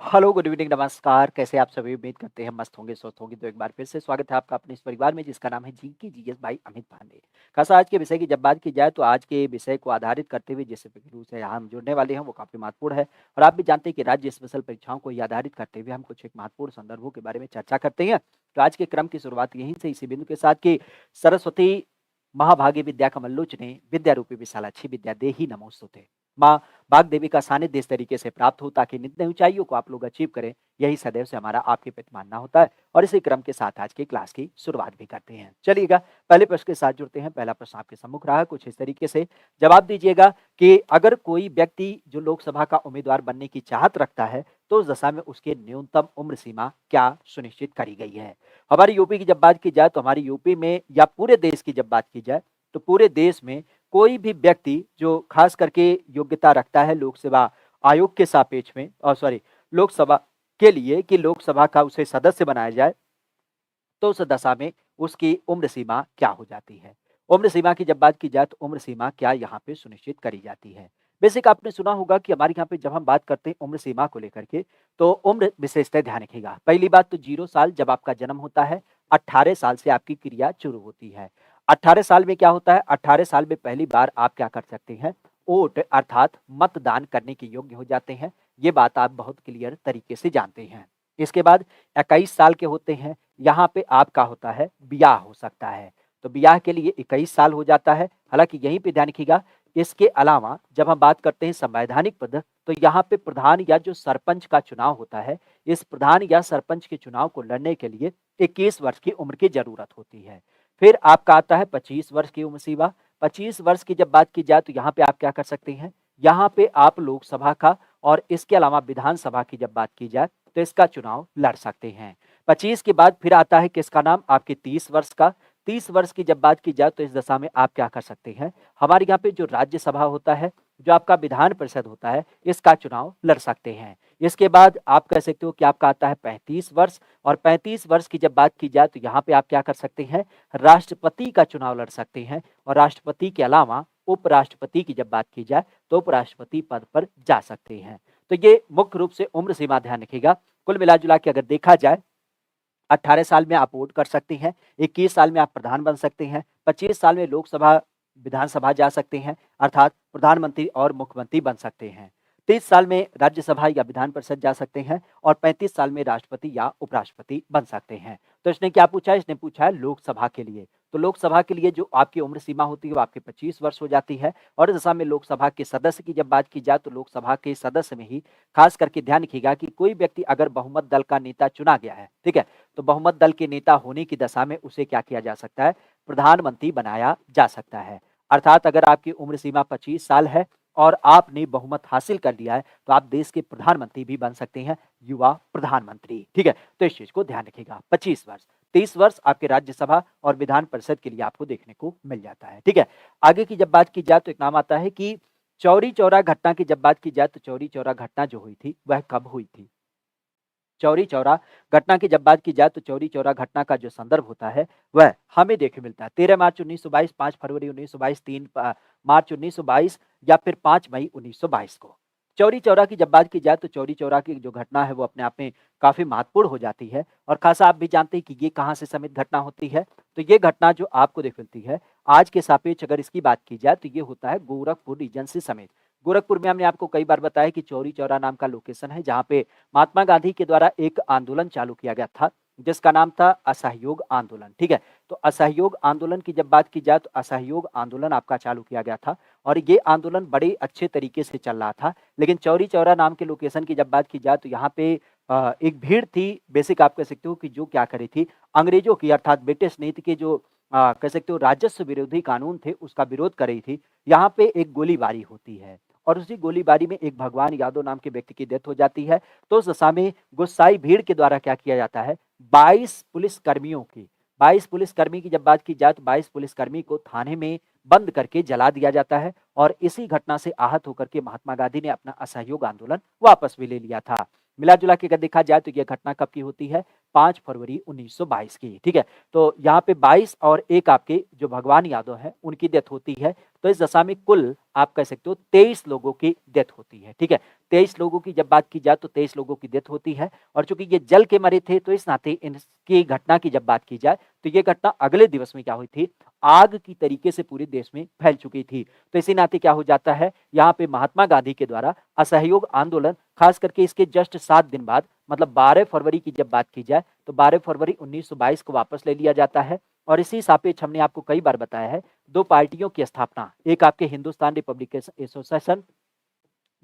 Hello, good evening, नमस्कार। कैसे आप सभी? उम्मीद करते हैं मस्त होंगे, स्वस्थ होंगे। तो एक बार फिर से स्वागत है आपका अपने इस परिवार में जिसका नाम है GK GS by Amit Pandey. खासा आज के विषय की जब बात की जाए तो आज के विषय को आधारित करते हुए जिस बिंदु से हम जुड़ने वाले हैं वो काफ़ी महत्वपूर्ण है। और आप भी जानते हैं कि राज्य स्पेशल परीक्षाओं को ही आधारित करते हुए हम कुछ एक महत्वपूर्ण संदर्भों के बारे में चर्चा करते हैं। तो आज के क्रम की शुरुआत यहीं से इसी बिंदु के साथ कि सरस्वती महाभागे विद्या कमलोचने विद्या रूपी विशालाक्षी विद्या देही नमोस्तुते। माँ वाग्देवी का सानिध्य इस तरीके से प्राप्त हो ताकि नित्य नई ऊंचाइयों को आप लोग अचीव करें, यही सदैव से हमारा आपके प्रति मानना होता है। और इसी क्रम के साथ आज की क्लास की शुरुआत भी करते हैं। चलिएगा, पहले प्रश्न के साथ जुड़ते हैं। पहला प्रश्न आपके सम्मुख रहा है, कुछ इस तरीके से जवाब दीजिएगा कि अगर कोई व्यक्ति जो लोकसभा का उम्मीदवार बनने की चाहत रखता है तो उस दशा में उसकी न्यूनतम उम्र सीमा क्या सुनिश्चित करी गई है। हमारी यूपी की जब बात की जाए तो हमारी यूपी में या पूरे देश की जब बात की जाए तो पूरे देश में कोई भी व्यक्ति जो खास करके योग्यता रखता है लोकसेवा आयोग के सापेक्ष में लोकसभा के लिए कि लोकसभा का उसे सदस्य बनाया जाए, तो उस दशा में उसकी उम्र सीमा क्या हो जाती है। उम्र सीमा की जब बात की जाए तो उम्र सीमा क्या यहाँ पे सुनिश्चित करी जाती है। बेसिक आपने सुना होगा कि हमारे यहाँ पे जब हम बात करते हैं उम्र सीमा को लेकर के तो उम्र विशेषता ध्यान रखिएगा। पहली बात तो 0 साल जब आपका जन्म होता है, 18 साल से आपकी क्रिया शुरू होती है। 18 साल में क्या होता है, 18 साल में पहली बार आप क्या कर सकते हैं, वोट अर्थात मतदान करने के योग्य हो जाते हैं। ये बात आप बहुत क्लियर तरीके से जानते हैं। इसके बाद 21 साल के होते हैं, यहाँ पे आपका होता है ब्याह हो सकता है। तो ब्याह के लिए 21 साल हो जाता है। हालांकि यहीं पे ध्यान रखिएगा, इसके अलावा जब हम बात करते हैं संवैधानिक पद तो यहाँ पे प्रधान या जो सरपंच का चुनाव होता है, इस प्रधान या सरपंच के चुनाव को लड़ने के लिए 21 वर्ष की उम्र की जरूरत होती है। फिर आपका आता है 25 वर्ष की उम्र सीमा। 25 वर्ष की जब बात की जाए तो यहाँ पे आप क्या कर सकते हैं, यहाँ पे आप लोकसभा का और इसके अलावा विधानसभा की जब बात की जाए तो इसका चुनाव लड़ सकते हैं। 25 के बाद फिर आता है किसका नाम, आपके 30 वर्ष का। 30 वर्ष की जब बात की जाए तो इस दशा में आप क्या कर सकते हैं, हमारे यहाँ पे जो राज्यसभा होता है, जो आपका विधान परिषद होता है, इसका चुनाव लड़ सकते हैं। इसके बाद आप कह सकते हो कि आपका आता है 35 वर्ष। और 35 वर्ष की जब बात की जाए तो यहाँ पे आप क्या कर सकते हैं, राष्ट्रपति का चुनाव लड़ सकते हैं। और राष्ट्रपति के अलावा उपराष्ट्रपति की जब बात की जाए तो उपराष्ट्रपति पद पर जा सकते हैं। तो ये मुख्य रूप से उम्र सीमा ध्यान रखिएगा। कुल मिला जुला के अगर देखा जाए 18 साल में आप वोट कर सकते हैं, 21 साल में आप प्रधान बन सकते हैं, 25 साल में लोकसभा विधानसभा जा सकते हैं अर्थात प्रधानमंत्री और मुख्यमंत्री बन सकते हैं, 30 साल में राज्यसभा या विधान परिषद जा सकते हैं और 35 साल में राष्ट्रपति या उपराष्ट्रपति बन सकते हैं। तो इसने क्या पूछा है, इसने पूछा है लोकसभा के लिए। तो लोकसभा के लिए जो आपकी उम्र सीमा होती है वो आपके 25 वर्ष हो जाती है। और इस दशा में लोकसभा के सदस्य की जब बात की जाए तो लोकसभा के सदस्य में ही खास करके ध्यान रखिएगा कि कोई व्यक्ति अगर बहुमत दल का नेता चुना गया है, ठीक है, तो बहुमत दल के नेता होने की दशा में उसे क्या किया जा सकता है, प्रधानमंत्री बनाया जा सकता है। अर्थात अगर आपकी उम्र सीमा 25 साल है और आपने बहुमत हासिल कर लिया है तो आप देश के प्रधानमंत्री भी बन सकते हैं, युवा प्रधानमंत्री। ठीक है, तो इस चीज को ध्यान रखिएगा। 25 वर्ष, 30 वर्ष आपके राज्यसभा और विधान परिषद के लिए आपको देखने को मिल जाता है। ठीक है, आगे की जब बात की जाए तो एक नाम आता है कि चौरी चौरा घटना की जब बात की जाए तो चौरी चौरा घटना जो हुई थी वह कब हुई थी। चौरी चौरा घटना की जब बात की जाए तो चौरी चौरा घटना का जो संदर्भ होता है वह हमें देखने मिलता है 13 मार्च 1922, 5 फरवरी 1922, 3 मार्च 1922 या फिर 5 मई 1922 को। चौरी चौरा की जब बात की जाए तो चौरी चौरा की जो घटना है वो अपने आप में काफी महत्वपूर्ण हो जाती है। और खासा आप भी जानते हैं कि ये कहाँ से समित घटना होती है। तो ये घटना जो आपको देख मिलती है आज के सापेक्ष अगर इसकी बात की जाए तो ये होता है गोरखपुर रीजन से समेत। गोरखपुर में हमने आपको कई बार बताया कि चौरी चौरा नाम का लोकेशन है जहाँ पे महात्मा गांधी के द्वारा एक आंदोलन चालू किया गया था जिसका नाम था असहयोग आंदोलन। ठीक है, तो असहयोग आंदोलन की जब बात की जाए तो असहयोग आंदोलन आपका चालू किया गया था और ये आंदोलन बड़े अच्छे तरीके से चल रहा था। लेकिन चौरी चौरा नाम के लोकेशन की जब बात की जाए तो यहाँ पे एक भीड़ थी, बेसिक आप कह सकते हो कि जो क्या करी थी, अंग्रेजों की अर्थात ब्रिटिश नीति के जो कह सकते हो राजस्व विरोधी कानून थे उसका विरोध कर रही थी। यहाँ पे एक गोलीबारी होती है और उसी गोलीबारी में एक भगवान यादव नाम के व्यक्ति की डेथ हो जाती है। तो उस दशा में गुस्साई भीड़ के द्वारा क्या किया जाता है, 22 पुलिसकर्मियों की 22 पुलिसकर्मी की जब बात की जाए तो 22 पुलिसकर्मी को थाने में बंद करके जला दिया जाता है। और इसी घटना से आहत होकर के महात्मा गांधी ने अपना असहयोग आंदोलन वापस भी ले लिया था। मिला जुला के अगर देखा जाए तो ये घटना कब की होती है, 5 फरवरी 1922 की, ठीक है। तो यहाँ पे 22 और एक आपके जो भगवान यादव है उनकी डेथ होती है। तो इस दशा में कुल आप कह सकते हो 23 लोगों की डेथ होती है, ठीक है। 23 लोगों की जब बात की जाए तो 23 लोगों की डेथ होती है। और चूंकि ये जल के मरे थे तो इस नाते इनकी घटना की जब बात की जाए तो ये घटना अगले दिवस में क्या हुई थी, आग की तरीके से पूरे देश में फैल चुकी थी। तो इसी नाते क्या हो जाता है, यहाँ पे महात्मा गांधी के द्वारा असहयोग आंदोलन, खास करके इसके जस्ट 7 दिन बाद मतलब 12 फरवरी की जब बात की जाए तो 12 फरवरी 1922 को वापस ले लिया जाता है। और इसी सापेक्ष हमने आपको कई बार बताया है 2 पार्टियों की स्थापना, एक आपके हिंदुस्तान रिपब्लिकन एसोसिएशन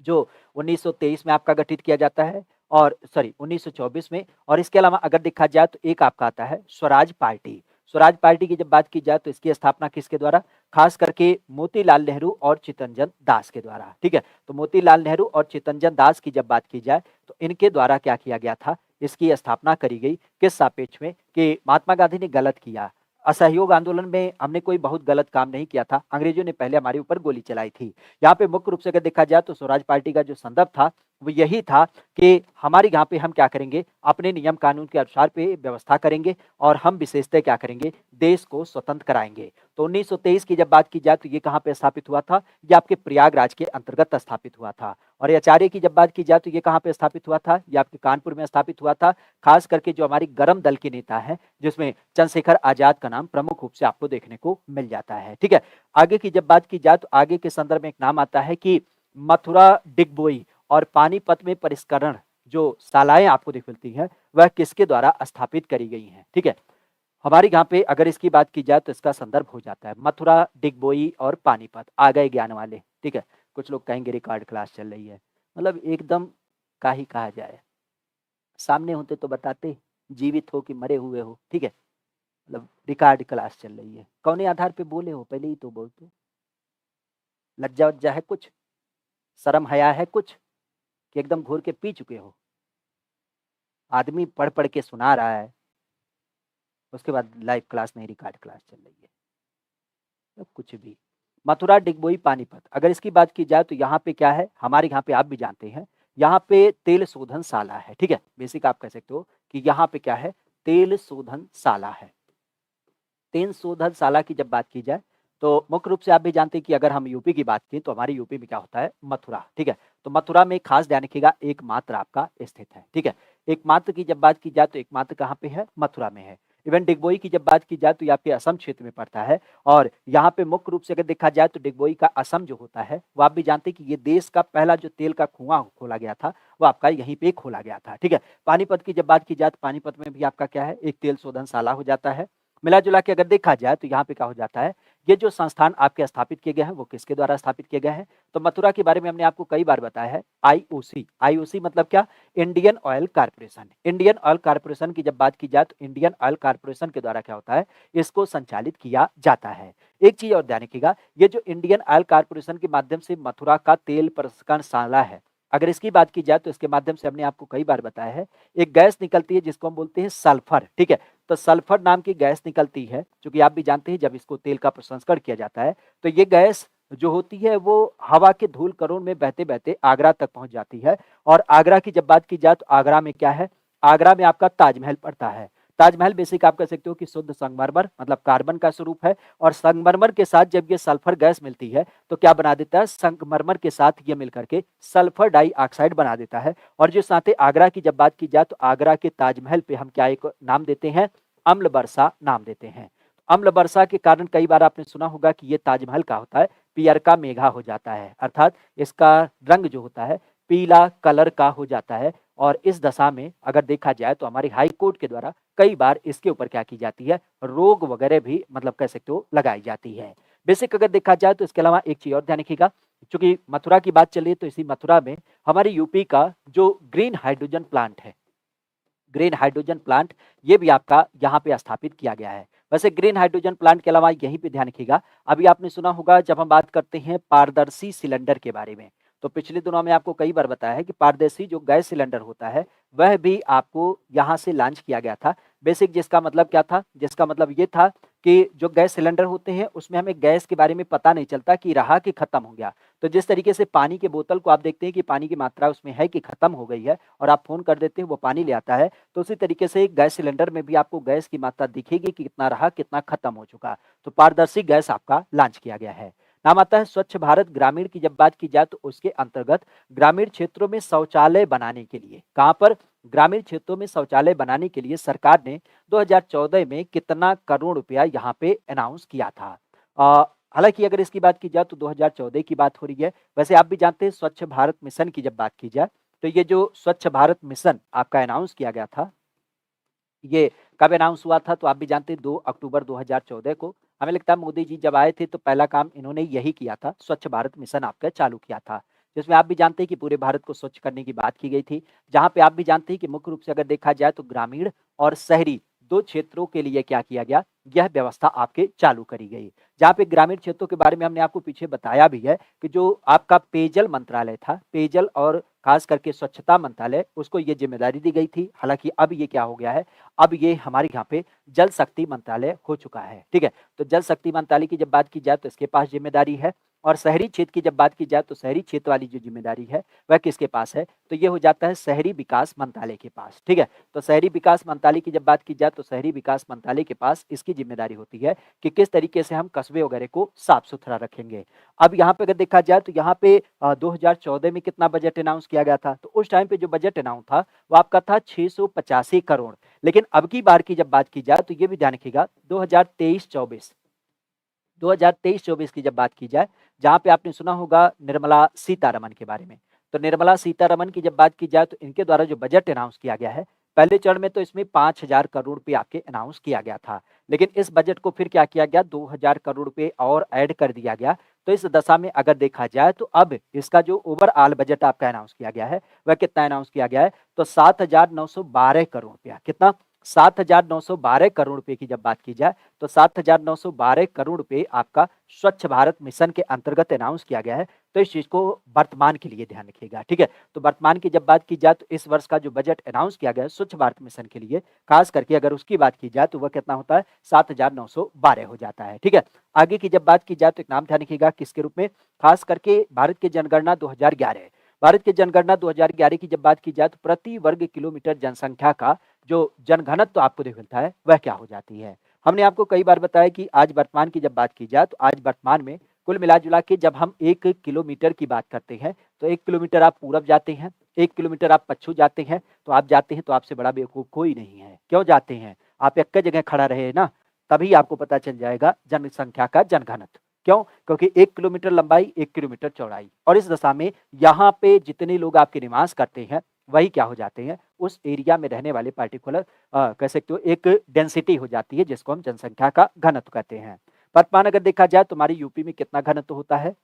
जो 1923 में आपका गठित किया जाता है, और 1924 में। और इसके अलावा अगर देखा जाए तो एक आपका आता है स्वराज पार्टी। स्वराज पार्टी की जब बात की जाए तो इसकी स्थापना किसके द्वारा, खास करके मोतीलाल नेहरू और चित्तरंजन दास के द्वारा, ठीक है। तो मोतीलाल नेहरू और चित्तरंजन दास की जब बात की जाए तो इनके द्वारा क्या किया गया था, इसकी स्थापना करी गई किस सापेक्ष में कि महात्मा गांधी ने गलत किया, असहयोग आंदोलन में हमने कोई बहुत गलत काम नहीं किया था, अंग्रेजों ने पहले हमारे ऊपर गोली चलाई थी। यहाँ पे मुख्य रूप से अगर देखा जाए तो स्वराज पार्टी का जो संदर्भ था वो यही था कि हमारे यहाँ पे हम क्या करेंगे, अपने नियम कानून के अनुसार पे व्यवस्था करेंगे और हम विशेषतः क्या करेंगे, देश को स्वतंत्र कराएंगे। तो 1923 की जब बात की जाए तो ये कहाँ पे स्थापित हुआ था, ये आपके प्रयागराज के अंतर्गत स्थापित हुआ था। और आचार्य की जब बात की जाए तो ये कहाँ पे स्थापित हुआ था, ये आपके कानपुर में स्थापित हुआ था। खास करके जो हमारी गरम दल के नेता है जिसमें चंद्रशेखर आजाद का नाम प्रमुख रूप से आपको देखने को मिल जाता है, ठीक है। आगे की जब बात की जाए तो आगे के संदर्भ में एक नाम आता है कि मथुरा डिगबोई और पानीपत में परिष्करण जो शालाएं आपको दिख मिलती हैं वह किसके द्वारा स्थापित करी गई हैं, ठीक है। हमारे यहाँ पे अगर इसकी बात की जाए तो इसका संदर्भ हो जाता है मथुरा डिगबोई और पानीपत, आ गए ज्ञान वाले, ठीक है। कुछ लोग कहेंगे रिकॉर्ड क्लास चल रही है, मतलब एकदम का ही कहा जाए, सामने होते तो बताते, जीवित हो कि मरे हुए हो, ठीक है। मतलब रिकॉर्ड क्लास चल रही है, कौन आधार पे बोले हो पहले ही तो बोल दो। लज्जा वज्जा है कुछ, शर्म हया है कुछ, कि एकदम घोर के पी चुके हो। आदमी पढ़ पढ़ के सुना रहा है, उसके बाद लाइव क्लास नहीं रिकॉर्ड क्लास चल रही है, तो कुछ भी। मथुरा डिगबोई पानीपत, अगर इसकी बात की जाए तो यहाँ पे क्या है, हमारे यहाँ पे आप भी जानते हैं यहाँ पे तेल शोधन शाला है, ठीक है। बेसिक आप कह सकते हो कि यहाँ पे क्या है, तेल शोधन शाला है। तेल शोधन शाला की जब बात की जाए तो मुख्य रूप से आप भी जानते हैं कि अगर हम यूपी की बात करें तो हमारे यूपी में क्या होता है, मथुरा, ठीक है। तो मथुरा में खास ध्यान रखिएगा एकमात्र आपका स्थित है, ठीक है। एकमात्र की जब बात की जाए तो एकमात्र कहाँ पे है, मथुरा में है। इवन डिगबोई की जब बात की जाए तो ये आपके असम क्षेत्र में पड़ता है। और यहाँ पे मुख्य रूप से अगर देखा जाए तो डिगबोई का असम जो होता है वो आप भी जानते हैं कि ये देश का पहला जो तेल का कुआं खोला गया था वो आपका यहीं पे खोला गया था, ठीक है। पानीपत की जब बात की जाए तो पानीपत में भी आपका क्या है, एक तेल शोधनशाला हो जाता है। मिला जुला के अगर देखा जाए तो यहाँ पे क्या हो जाता है, ये जो संस्थान आपके स्थापित किए गए हैं वो किसके द्वारा स्थापित किए गए हैं, तो मथुरा के बारे में हमने आपको कई बार बताया है, आईओसी। आईओसी मतलब क्या, Indian oil corporation. Indian oil corporation की जब बात की जाए तो इंडियन ऑयल कारपोरेशन के द्वारा क्या होता है, इसको संचालित किया जाता है। एक चीज और ध्यान रखिएगा, ये जो इंडियन ऑयल कारपोरेशन के माध्यम से मथुरा का तेल प्रसंस्करणशाला है, अगर इसकी बात की जाए तो इसके माध्यम से हमने आपको कई बार बताया है, एक गैस निकलती है जिसको हम बोलते हैं सल्फर, ठीक है। तो सल्फर नाम की गैस निकलती है, क्योंकि आप भी जानते हैं जब इसको तेल का प्रसंस्करण किया जाता है तो ये गैस जो होती है वो हवा के धूल कणों में बहते बहते आगरा तक पहुंच जाती है। और आगरा की जब बात की जाए तो आगरा में क्या है, आगरा में आपका ताजमहल पड़ता है। ताजमहल बेसिक आप कह सकते हो कि शुद्ध संगमरमर मतलब कार्बन का स्वरूप है। और संगमरमर के साथ जब ये सल्फर गैस मिलती है तो क्या बना देता है, संगमरमर के साथ ये मिलकर के सल्फर डाइऑक्साइड बना देता है। और जो साथ ही आगरा की जब बात की जाए तो आगरा के ताजमहल पे हम क्या एक नाम देते हैं, अम्ल बरसा नाम देते हैं। अम्ल वर्षा के कारण कई बार आपने सुना होगा कि ये ताजमहल का होता है पियरका मेघा हो जाता है, अर्थात इसका रंग जो होता है पीला कलर का हो जाता है। और इस दशा में अगर देखा जाए तो हमारी हाई कोर्ट के द्वारा कई बार इसके ऊपर क्या की जाती है, रोग वगैरह भी मतलब कह सकते हो लगाई जाती है। बेसिक अगर देखा जाए तो इसके अलावा एक चीज और ध्यान रखिएगा, चूंकि मथुरा की बात चली तो इसी मथुरा में हमारी यूपी का जो ग्रीन हाइड्रोजन प्लांट है, ग्रीन हाइड्रोजन प्लांट ये भी आपका यहाँ पे स्थापित किया गया है। वैसे ग्रीन हाइड्रोजन प्लांट के अलावा यहीं पे ध्यान रखिएगा, अभी आपने सुना होगा जब हम बात करते हैं पारदर्शी सिलेंडर के बारे में, तो पिछले दिनों में आपको कई बार बताया है कि पारदर्शी जो गैस सिलेंडर होता है वह भी आपको यहाँ से लॉन्च किया गया था। बेसिक जिसका मतलब क्या था, जिसका मतलब ये था कि जो गैस सिलेंडर होते हैं उसमें हमें गैस के बारे में पता नहीं चलता कि रहा कि खत्म हो गया। तो जिस तरीके से पानी के बोतल को आप देखते हैं कि पानी की मात्रा उसमें है कि खत्म हो गई है और आप फ़ोन कर देते हैं वो पानी ले आता है, तो उसी तरीके से गैस सिलेंडर में भी आपको गैस की मात्रा दिखेगी कि कितना रहा, कितना खत्म हो चुका। तो पारदर्शी गैस आपका लॉन्च किया गया है। नाम आता है स्वच्छ भारत ग्रामीण की जब बात की जाए तो उसके अंतर्गत ग्रामीण क्षेत्रों में शौचालय बनाने के लिए, कहाँ पर? ग्रामीण क्षेत्रों में शौचालय बनाने के लिए सरकार ने 2014 में कितना करोड़ रुपया यहाँ पे अनाउंस किया था। अ, हालाँकि अगर इसकी बात की जाए तो 2014 की बात हो रही है। वैसे आप भी जानते हैं स्वच्छ भारत मिशन की जब बात की जाए, तो ये जो स्वच्छ भारत मिशन आपका अनाउंस किया गया था, ये कब अनाउंस हुआ था? तो आप भी जानते हैं 2 अक्टूबर 2014 को। हमें लगता है मोदी जी जब आए थे तो पहला काम इन्होंने यही किया था, स्वच्छ भारत मिशन आपका चालू किया था। जिसमें आप भी जानते हैं कि पूरे भारत को स्वच्छ करने की बात की गई थी। जहाँ पे आप भी जानते हैं कि मुख्य रूप से अगर देखा जाए तो ग्रामीण और शहरी 2 क्षेत्रों के लिए क्या किया गया? यह व्यवस्था आपके चालू करी गई। जहाँ पे ग्रामीण क्षेत्रों के बारे में हमने आपको पीछे बताया भी है कि जो आपका पेयजल मंत्रालय था, पेयजल और खास करके स्वच्छता मंत्रालय, उसको ये ज़िम्मेदारी दी गई थी। हालाँकि अब ये क्या हो गया है, अब ये हमारे यहाँ पे जल शक्ति मंत्रालय हो चुका है, ठीक है? तो जल शक्ति मंत्रालय की जब बात की जाए तो इसके पास ज़िम्मेदारी है और शहरी क्षेत्र की जब बात की जाए तो शहरी क्षेत्र वाली जो ज़िम्मेदारी है, वह किसके पास है? तो ये हो जाता है शहरी विकास मंत्रालय के पास, ठीक है? तो शहरी विकास मंत्रालय की जब बात की जाए तो शहरी विकास मंत्रालय के पास इसकी ज़िम्मेदारी होती है कि किस तरीके से हम कस्बे वगैरह को साफ-सुथरा रखेंगे। अब यहाँ पे अगर देखा जाए तो यहाँ पे 2014 में कितना बजट अनाउंस किया गया था? तो उस टाइम पे जो बजट अनाउंस था, वो आपका था 685 करोड़। लेकिन अब की बार की जब बात की जाए तो ये भी ध्यान रखिएगा 2023-24 2023-24 की जब बात की जाए, जहाँ पे आपने सुना होगा निर्मला सीतारमण के बारे में। तो निर्मला सीतारमण की जब बात की जाए तो इनके द्वारा जो बजट अनाउंस किया गया है, पहले चरण में तो इसमें 5000 करोड़ रुपए आपके अनाउंस किया गया था। लेकिन इस बजट को फिर क्या किया गया 2000 करोड़ रुपए और ऐड कर दिया गया। तो इस दशा में अगर देखा जाए तो अब इसका जो ओवरऑल बजट आपका अनाउंस किया गया है, वह कितना अनाउंस किया गया है? तो 7912 करोड़ रुपया। कितना? 7912 करोड़ रुपए की जब बात की जाए तो 7912 करोड़ रुपए आपका स्वच्छ भारत मिशन के अंतर्गत अनाउंस किया गया है। तो इस चीज को वर्तमान के लिए ध्यान रखिएगा, ठीक है? तो वर्तमान की जब बात की जाए तो इस वर्ष का जो बजट अनाउंस किया गया है स्वच्छ भारत मिशन के लिए, खास करके अगर उसकी बात की जाए तो वह कितना होता है? 7912 हो जाता है, ठीक है? आगे की जब बात की जाए तो एक नाम ध्यान रखिएगा किसके रूप में? खास करके भारत की जनगणना 2011। भारत की जनगणना 2011 की जब बात की जाए तो प्रति वर्ग किलोमीटर जनसंख्या का जो जनघनत्व आपको देख मिलता है, वह क्या हो जाती है? हमने आपको कई बार बताया कि आज वर्तमान की जब बात की जाए तो आज वर्तमान में कुल मिला-जुला के जब हम 1 किलोमीटर की बात करते हैं, तो 1 किलोमीटर आप पूरब जाते हैं, 1 किलोमीटर आप पश्चिम जाते हैं, तो आप जाते हैं तो आपसे बड़ा बेवकूफ़ कोई नहीं है। क्यों जाते हैं? आप एक जगह खड़ा रहे ना, तभी आपको पता चल जाएगा जनसंख्या का जनघनत्व। क्यों? क्योंकि 1 किलोमीटर लंबाई, 1 किलोमीटर चौड़ाई और इस दशा में यहाँ पे जितने लोग आपके निवास करते हैं, वही क्या हो जाते हैं? उस एरिया में रहने वाले पार्टिकुलर कह सकते हो एक डेंसिटी हो जाती है जिसको हम जनसंख्या का घनत्व कहते हैं। वर्तमान अगर देखा जाए तो हमारे यूपी में कितना घनत्व होता है?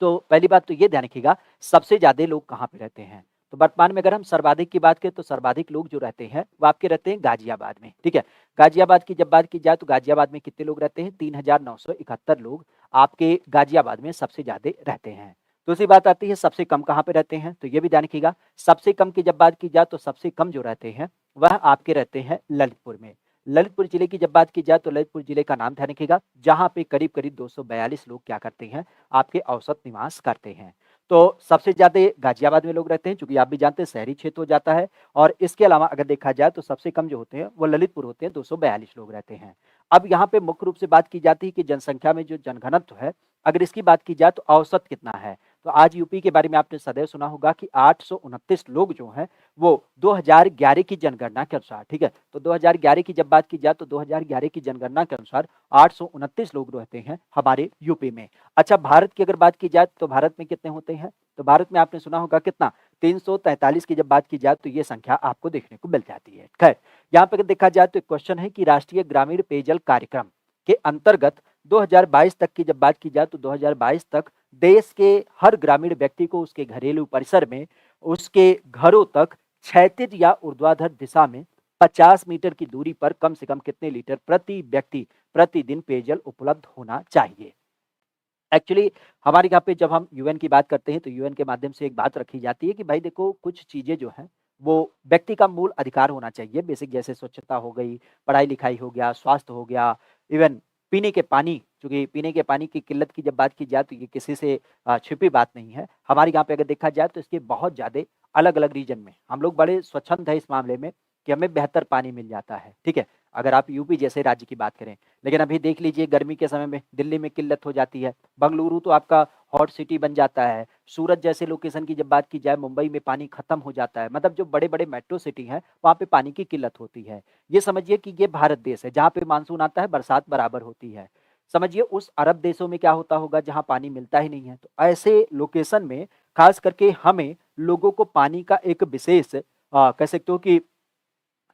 तो पहली बात तो ये ध्यान रखिएगा सबसे ज़्यादा लोग कहाँ पे रहते हैं? तो वर्तमान में अगर हम सर्वाधिक की बात करें तो सर्वाधिक लोग जो रहते हैं वो आपके रहते हैं गाजियाबाद में, ठीक है? गाजियाबाद की जब बात की जाए तो गाजियाबाद में कितने लोग रहते हैं? 3971 लोग आपके गाजियाबाद में सबसे ज़्यादा रहते हैं। दूसरी बात आती है सबसे कम कहाँ पे रहते हैं? तो ये भी ध्यान रखिएगा सबसे कम की जब बात की जाए तो सबसे कम जो रहते हैं वह आपके रहते हैं ललितपुर में। ललितपुर जिले की जब बात की जाए तो ललितपुर जिले का नाम ध्यान रखिएगा जहाँ पे करीब-करीब 242 लोग क्या करते हैं? आपके औसत निवास करते हैं। तो सबसे ज़्यादा गाज़ियाबाद में लोग रहते हैं चूँकि आप भी जानते हैं शहरी क्षेत्र हो जाता है और इसके अलावा अगर देखा जाए तो सबसे कम जो होते हैं वो ललितपुर होते हैं 242 लोग रहते हैं। अब यहाँ पे मुख्य रूप से बात की जाती है कि जनसंख्या में जो जनघनत्व है, अगर इसकी बात की जाए तो औसत कितना है? तो आज यूपी के बारे में आपने सदैव सुना होगा कि 829 लोग जो हैं वो 2011 की जनगणना के अनुसार, ठीक है? तो 2011 की जब बात की जाए तो 2011 की जनगणना के अनुसार 829 लोग रहते हैं हमारे यूपी में। अच्छा भारत की अगर बात की जाए तो भारत में कितने होते हैं? तो भारत में आपने सुना होगा कितना? 343 की जब बात की जाए तो ये संख्या आपको देखने को मिल जाती है। खैर, यहाँ पे अगर देखा जाए तो एक क्वेश्चन है कि राष्ट्रीय ग्रामीण पेयजल कार्यक्रम के अंतर्गत 2022 तक की जब बात की जाए तो 2022 तक देश के हर ग्रामीण व्यक्ति को उसके घरेलू परिसर में, उसके घरों तक क्षैतिज या ऊर्ध्वाधर दिशा में 50 मीटर की दूरी पर कम से कम कितने लीटर प्रति व्यक्ति प्रतिदिन पेयजल उपलब्ध होना चाहिए? एक्चुअली हमारे यहाँ पे जब हम यूएन की बात करते हैं तो यूएन के माध्यम से एक बात रखी जाती है कि भाई देखो कुछ चीज़ें जो हैं वो व्यक्ति का मूल अधिकार होना चाहिए। बेसिक जैसे स्वच्छता हो गई, पढ़ाई-लिखाई हो गया, स्वास्थ्य हो गया, इवन पीने के पानी, चूँकि पीने के पानी की किल्लत की जब बात की जाए तो ये किसी से छिपी बात नहीं है। हमारे यहाँ पे अगर देखा जाए तो इसके बहुत ज़्यादा अलग-अलग रीजन में हम लोग बड़े स्वच्छंद हैं इस मामले में कि हमें बेहतर पानी मिल जाता है, ठीक है? अगर आप यूपी जैसे राज्य की बात करें। लेकिन अभी देख लीजिए गर्मी के समय में दिल्ली में किल्लत हो जाती है, बंगलुरु तो आपका हॉट सिटी बन जाता है, सूरत जैसे लोकेशन की जब बात की जाए मुंबई में पानी खत्म हो जाता है। मतलब जो बड़े-बड़े मेट्रो सिटी हैं, वहाँ पे पानी की किल्लत होती है। ये समझिए कि ये भारत देश है, जहाँ पे मानसून आता है, बरसात बराबर होती है। समझिए उस अरब देशों में क्या होता होगा जहाँ पानी मिलता ही नहीं है। तो ऐसे लोकेशन में खास करके हमें लोगों को पानी का एक विशेष कह सकते हो कि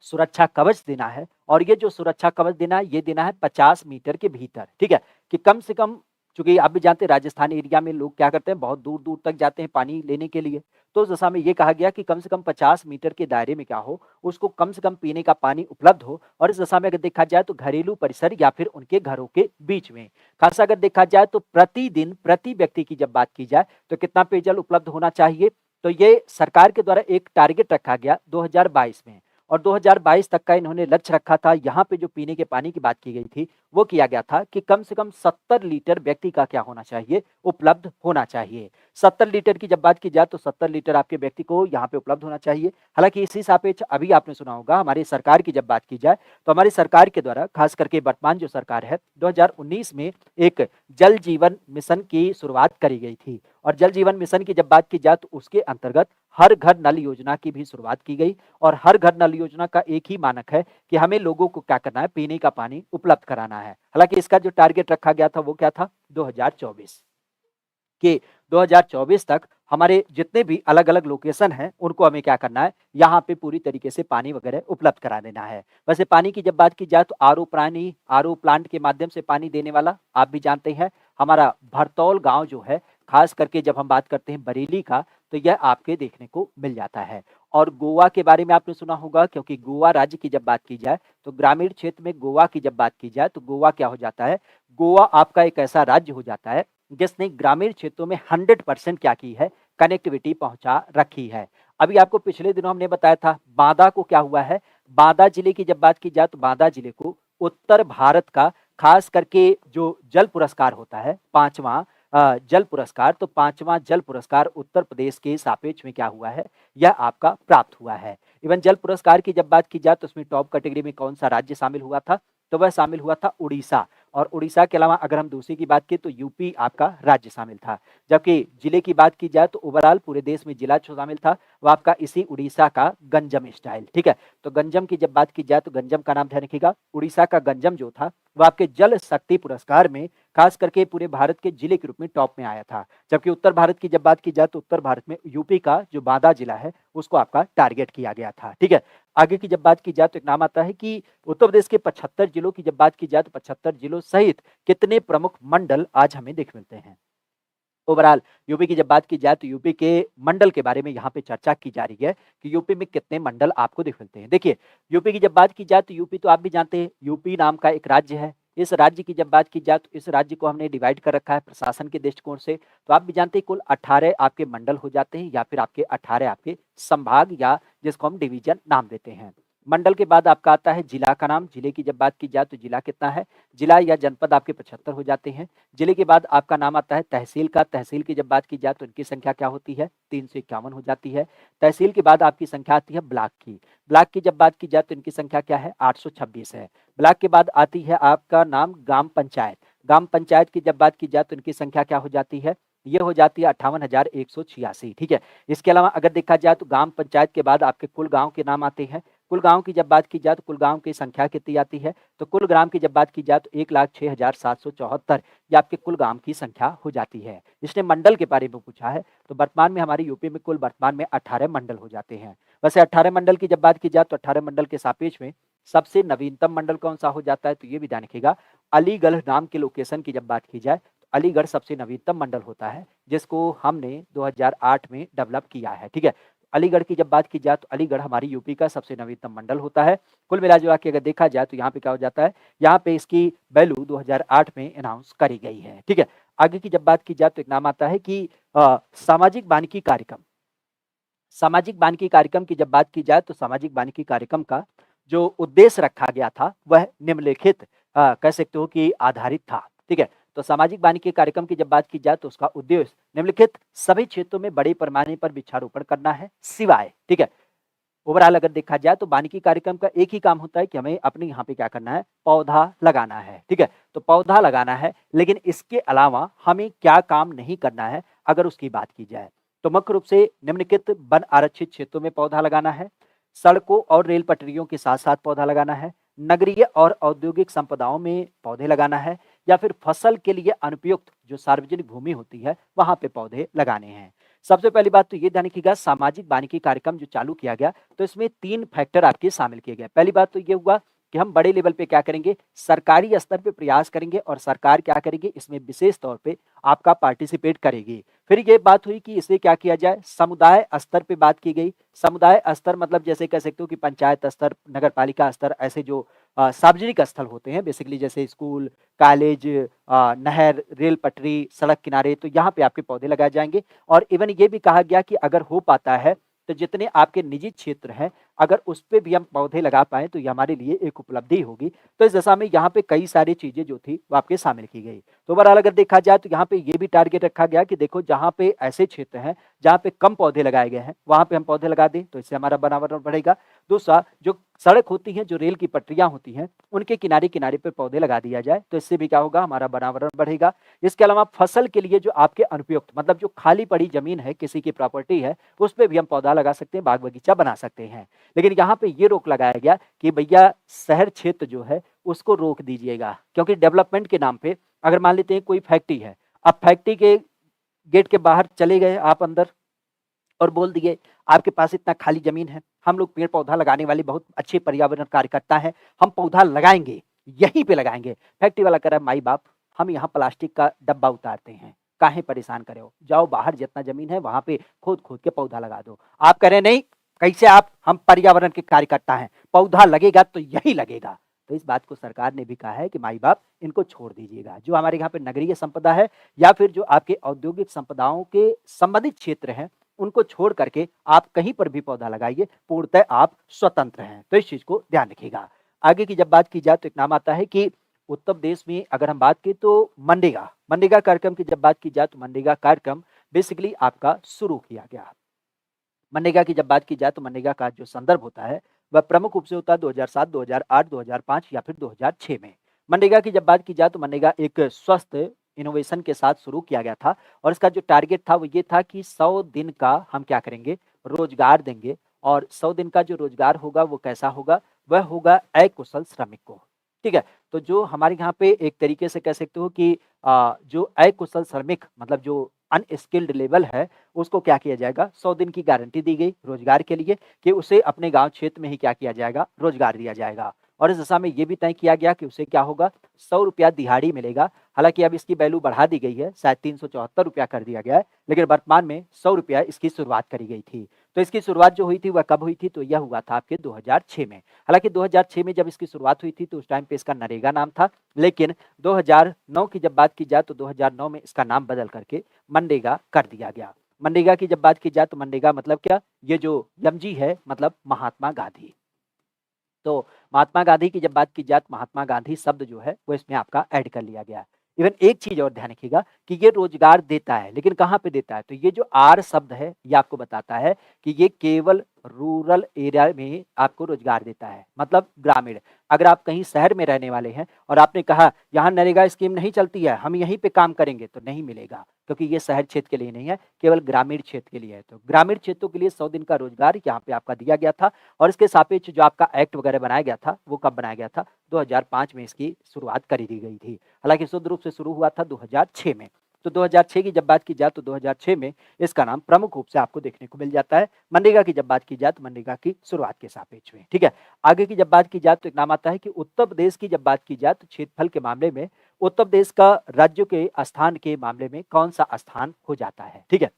सुरक्षा कवच देना है और ये जो सुरक्षा कवच देना है, ये देना है 50 मीटर के भीतर, ठीक है? कि कम से कम चूँकि आप भी जानते हैं राजस्थान एरिया में लोग क्या करते हैं, बहुत दूर-दूर तक जाते हैं पानी लेने के लिए। तो उस दशा में ये कहा गया कि कम से कम 50 मीटर के दायरे में क्या हो, उसको कम से कम पीने का पानी उपलब्ध हो और इस दशा में अगर देखा जाए तो घरेलू परिसर या फिर उनके घरों के बीच में। खासा अगर देखा जाए तो प्रतिदिन, प्रति व्यक्ति की जब बात की जाए, तो कितना पेयजल उपलब्ध होना चाहिए? तो ये सरकार के द्वारा एक टारगेट रखा गया 2022 में। और 2022 तक का इन्होंने लक्ष्य रखा था। यहाँ पे जो पीने के पानी की बात की गई थी, वो किया गया था कि कम से कम 70 लीटर व्यक्ति का क्या होना चाहिए, उपलब्ध होना चाहिए। 70 लीटर की जब बात की जाए तो 70 लीटर आपके व्यक्ति को यहाँ पे उपलब्ध होना चाहिए। हालाँकि इसी सापेक्ष अभी आपने सुना होगा हमारी सरकार की जब बात की जाए, तो हमारी सरकार के द्वारा खास करके वर्तमान जो सरकार है, 2019 में एक जल जीवन मिशन की शुरुआत करी गई थी। और जल जीवन मिशन की जब बात की जाए तो उसके अंतर्गत हर घर नल योजना की भी शुरुआत की गई और हर घर नल योजना का एक ही मानक है कि हमें लोगों को क्या करना है, पीने का पानी उपलब्ध कराना है। हालांकि इसका जो टारगेट रखा गया था वो क्या था, 2024 कि 2024 तक हमारे जितने भी अलग-अलग लोकेशन हैं, उनको हमें क्या करना है, यहाँ पे पूरी तरीके से पानी वगैरह उपलब्ध करा देना है। वैसे पानी की जब बात की जाए तो आरओ प्लांट के माध्यम से पानी देने वाला आप भी जानते हैं, हमारा भरतौल गाँव जो है, खास करके जब हम बात करते हैं बरेली का, तो यह आपके देखने को मिल जाता है। और गोवा के बारे में आपने सुना होगा क्योंकि गोवा राज्य की जब बात की जाए, तो ग्रामीण क्षेत्र में गोवा की जब बात की जाए, तो गोवा क्या हो जाता है, गोवा आपका एक ऐसा राज्य हो जाता है जिसने ग्रामीण क्षेत्रों में 100% क्या की है, कनेक्टिविटी पहुंचा रखी है। अभी आपको पिछले दिनों हमने बताया था बांदा को क्या हुआ है, बांदा जिले की जब बात की जाए तो बांदा जिले को उत्तर भारत का खास करके जो जल पुरस्कार होता है, पांचवा जल पुरस्कार, तो पांचवा जल पुरस्कार उत्तर प्रदेश के सापेक्ष में क्या हुआ है, यह आपका प्राप्त हुआ है। इवन जल पुरस्कार की जब बात की जाए तो उसमें टॉप कैटेगरी में कौन सा राज्य शामिल हुआ था, तो वह शामिल हुआ था उड़ीसा। और उड़ीसा के अलावा अगर हम दूसरी की बात करें तो यूपी आपका राज्य शामिल था। जबकि जिले की बात की जाए तो ओवरऑल पूरे देश में जिला जो शामिल था वो आपका इसी उड़ीसा का गंजम स्टाइल, ठीक है? तो गंजम की जब बात की जाए तो गंजम का नाम ध्यान रखिएगा, उड़ीसा का गंजम जो था वो आपके जल शक्ति पुरस्कार में खास करके पूरे भारत के जिले के रूप में टॉप में आया था। जबकि उत्तर भारत की जब बात की जाए तो उत्तर भारत में यूपी का जो बांदा जिला है उसको आपका टारगेट किया गया था, ठीक है? आगे की जब बात की जाए तो एक नाम आता है कि उत्तर प्रदेश के 75 जिलों की जब बात की जाए तो 75 जिलों सहित कितने प्रमुख मंडल आज हमें देख मिलते हैं। ओवरऑल यूपी की जब बात की जाए तो यूपी के मंडल के बारे में यहाँ पे चर्चा की जा रही है कि यूपी में कितने मंडल आपको दिख मिलते हैं। देखिए, यूपी की जब बात की जाए तो यूपी तो आप भी जानते हैं, यूपी नाम का एक राज्य है। इस राज्य की जब बात की जाए तो इस राज्य को हमने डिवाइड कर रखा है प्रशासन के दृष्टिकोण से। तो आप भी जानते हैं कुल 18 आपके मंडल हो जाते हैं या फिर आपके 18 आपके संभाग या जिसको हम डिवीजन नाम देते हैं। मंडल के बाद आपका आता है जिला का नाम। जिले की जब बात की जाए तो जिला कितना है, जिला या जनपद आपके 75 हो जाते हैं। जिले के बाद आपका नाम आता है तहसील का। तहसील की जब बात की जाए तो इनकी संख्या क्या होती है, 351 हो जाती है। तहसील के बाद आपकी संख्या आती है ब्लॉक की। ब्लॉक की जब बात की जाए तो इनकी संख्या क्या है, 826 है। ब्लॉक के बाद आती है आपका नाम ग्राम पंचायत। ग्राम पंचायत की जब बात की जाए तो इनकी संख्या क्या हो जाती है, ये हो जाती है 58,186, ठीक है? इसके अलावा अगर देखा जाए तो ग्राम पंचायत के बाद आपके कुल गांव के नाम आते हैं। कुल गांव की जब बात की जाए तो कुल गांव की संख्या कितनी आती है, तो कुल ग्राम की जब बात की जाए तो 1,06,774 ये आपके कुल गांव की संख्या हो जाती है। इसने मंडल के बारे में पूछा है, तो वर्तमान में हमारे यूपी में कुल वर्तमान में 18 मंडल हो जाते हैं। वैसे 18 मंडल की जब बात की जाए तो 18 मंडल के सापेक्ष में सबसे नवीनतम मंडल कौन सा हो जाता है, तो ये भी ध्यान रखिएगा, अलीगढ़ नाम के लोकेशन की जब बात की जाए तो अलीगढ़ सबसे नवीनतम मंडल होता है जिसको हमने 2008 में डेवलप किया है, ठीक है? अलीगढ़ की जब बात की जाए तो अलीगढ़ हमारी यूपी का सबसे नवीनतम मंडल होता है। कुल मिला-जुला के अगर देखा जाए तो यहाँ पे क्या हो जाता है, यहाँ पे इसकी वैल्यू 2008 में अनाउंस करी गई है, ठीक है? आगे की जब बात की जाए तो एक नाम आता है कि सामाजिक वानिकी कार्यक्रम। सामाजिक वानिकी कार्यक्रम की जब बात की जाए तो सामाजिक वानिकी कार्यक्रम का जो उद्देश्य रखा गया था वह निम्नलिखित कह सकते हो कि आधारित था। ठीक है, तो सामाजिक वानिकी कार्यक्रम की जब बात की जाए तो उसका उद्देश्य निम्नलिखित सभी क्षेत्रों में बड़े पैमाने पर वृक्षारोपण करना है, सिवाय ठीक है, ओवरऑल अगर देखा जाए तो वानिकी कार्यक्रम का एक ही काम होता है कि हमें अपने यहाँ पे क्या करना है, पौधा लगाना है। ठीक है, तो पौधा लगाना है, लेकिन इसके अलावा हमें क्या काम नहीं करना है अगर उसकी बात की जाए तो मुख्य रूप से निम्नलिखित वन आरक्षित क्षेत्रों में पौधा लगाना है, सड़कों और रेल पटरियों के साथ साथ पौधा लगाना है, नगरीय और औद्योगिक संपदाओं में पौधे लगाना है, या फिर फसल के लिए अनुपयुक्त जो सार्वजनिक भूमि होती है वहां पे पौधे लगाने हैं। सबसे पहली बात तो ये ध्यान रखिएगा, सामाजिक वानिकी कार्यक्रम जो चालू किया गया तो इसमें 3 फैक्टर आपके शामिल किए गए। पहली बात तो ये हुआ कि हम बड़े लेवल पे क्या करेंगे, सरकारी स्तर पे प्रयास करेंगे और सरकार क्या करेगी, इसमें विशेष तौर पे आपका पार्टिसिपेट करेगी। फिर ये बात हुई कि इसे क्या किया जाए, समुदाय स्तर पे बात की गई। समुदाय स्तर मतलब जैसे कह सकते हो कि पंचायत स्तर, नगर पालिका स्तर, ऐसे जो सार्वजनिक स्थल होते हैं बेसिकली, जैसे स्कूल, कॉलेज, नहर, रेल पटरी, सड़क किनारे, तो यहाँ पे आपके पौधे लगाए जाएंगे। और इवन ये भी कहा गया कि अगर हो पाता है तो जितने आपके निजी क्षेत्र हैं अगर उस पे भी हम पौधे लगा पाए तो ये हमारे लिए एक उपलब्धि होगी। तो इस दशा में यहाँ पे कई सारी चीजें जो थी वो आपके शामिल की गई। तो ओवरऑल अगर देखा जाए तो यहाँ पे ये भी टारगेट रखा गया कि देखो जहाँ पे ऐसे क्षेत्र हैं जहाँ पे कम पौधे लगाए गए हैं वहां पे हम पौधे लगा दें तो इससे हमारा पर्यावरण बढ़ेगा। दूसरा, जो सड़क होती है, जो रेल की पटरियां होती हैं, उनके किनारे किनारे पे पौधे लगा दिया जाए तो इससे भी क्या होगा, हमारा पर्यावरण बढ़ेगा। इसके अलावा फसल के लिए जो आपके अनुपयुक्त मतलब जो खाली पड़ी जमीन है, किसी की प्रॉपर्टी है, उस पर भी हम पौधा लगा सकते हैं, बाग बगीचा बना सकते हैं। लेकिन यहाँ पे ये रोक लगाया गया कि भैया शहर क्षेत्र जो है उसको रोक दीजिएगा, क्योंकि डेवलपमेंट के नाम पे अगर मान लेते हैं कोई फैक्ट्री है, अब फैक्ट्री के गेट के बाहर चले गए आप अंदर और बोल दिए आपके पास इतना खाली जमीन है, हम लोग पेड़ पौधा लगाने वाले बहुत अच्छे पर्यावरण कार्यकर्ता हैं, हम पौधा लगाएंगे, यहीं पे लगाएंगे। फैक्ट्री वाला कह रहा है माई बाप हम यहाँ प्लास्टिक का डब्बा उतारते हैं, काहे परेशान करे हो, जाओ बाहर जितना जमीन है वहां पे खोद खोद के पौधा लगा दो। आप कह रहे नहीं, कैसे आप, हम पर्यावरण के कार्यकर्ता हैं, पौधा लगेगा तो यही लगेगा। तो इस बात को सरकार ने भी कहा है कि माई बाप इनको छोड़ दीजिएगा। जो हमारे यहाँ पे नगरीय संपदा है या फिर जो आपके औद्योगिक संपदाओं के संबंधित क्षेत्र हैं उनको छोड़ करके आप कहीं पर भी पौधा लगाइए, पूर्णतः आप स्वतंत्र हैं। तो इस चीज को ध्यान रखिएगा। आगे की जब बात की जाए तो एक नाम आता है कि उत्तर प्रदेश में अगर हम बात की तो मनरेगा, मनरेगा कार्यक्रम की जब बात की जाए तो मनरेगा कार्यक्रम बेसिकली आपका शुरू किया गया। मनरेगा की जब बात की जाए तो मनरेगा का जो संदर्भ होता है वह प्रमुख रूप से होता है 2007, 2008, 2005 या फिर 2006 में। मनरेगा की जब बात की जाए तो मनरेगा एक स्वस्थ इनोवेशन के साथ शुरू किया गया था और इसका जो टारगेट था वो ये था कि 100 दिन का हम क्या करेंगे, रोजगार देंगे। और 100 दिन का जो रोजगार होगा वो कैसा होगा, वह होगा अकुशल श्रमिक को। ठीक है, तो जो हमारे यहाँ पे एक तरीके से कह सकते हो कि जो अकुशल श्रमिक मतलब जो अनस्किल्ड लेवल है उसको क्या किया जाएगा, 100 दिन की गारंटी दी गई रोजगार के लिए कि उसे अपने गांव क्षेत्र में ही क्या किया जाएगा, रोजगार दिया जाएगा। और इस दशा में ये भी तय किया गया कि उसे क्या होगा, 100 रुपया दिहाड़ी मिलेगा। हालांकि अब इसकी वैल्यू बढ़ा दी गई है, शायद 374 रुपया कर दिया गया है, लेकिन वर्तमान में 100 रुपया इसकी शुरुआत करी गई थी। तो इसकी शुरुआत जो हुई थी वह कब हुई थी, तो यह हुआ था आपके 2006 में। हालांकि 2006 में जब इसकी शुरुआत हुई थी तो उस टाइम पे इसका नरेगा नाम था, लेकिन 2009 की जब बात की जाए तो 2009 में इसका नाम बदल करके मनरेगा कर दिया गया। मनरेगा की जब बात की जाए तो मनरेगा मतलब क्या, ये जो एमजी है मतलब महात्मा गांधी। तो महात्मा गांधी की जब बात की जाए तो महात्मा गांधी शब्द जो है वो इसमें आपका ऐड कर लिया गया है। इवन एक चीज और ध्यान रखिएगा कि ये रोजगार देता है, लेकिन कहाँ पे देता है, तो ये जो आर शब्द है ये आपको बताता है कि ये केवल रूरल एरिया में आपको रोजगार देता है, मतलब ग्रामीण। अगर आप कहीं शहर में रहने वाले हैं और आपने कहा यहाँ नरेगा स्कीम नहीं चलती है, हम यहीं पे काम करेंगे, तो नहीं मिलेगा, क्योंकि ये शहर क्षेत्र के लिए नहीं है, केवल ग्रामीण क्षेत्र के लिए है। तो ग्रामीण क्षेत्रों के लिए 100 दिन का रोजगार यहाँ पे आपका दिया गया था। और इसके सापेक्ष जो आपका एक्ट वगैरह बनाया गया था वो कब बनाया गया था, 2005 में इसकी शुरुआत करी दी गई थी। हालांकि शुद्ध रूप से शुरू हुआ था 2006 में। तो 2006 की जब बात की जाए तो 2006 में इसका नाम प्रमुख रूप से आपको देखने को मिल जाता है। मनरेगा की जब बात की जाए तो मनरेगा की शुरुआत के सापेक्ष में। ठीक है, आगे की जब बात की जाए तो एक नाम आता है कि उत्तर प्रदेश की जब बात की जाए तो क्षेत्रफल के मामले में उत्तर प्रदेश का राज्यों के स्थान के मामले में कौन सा स्थान हो जाता है। ठीक है,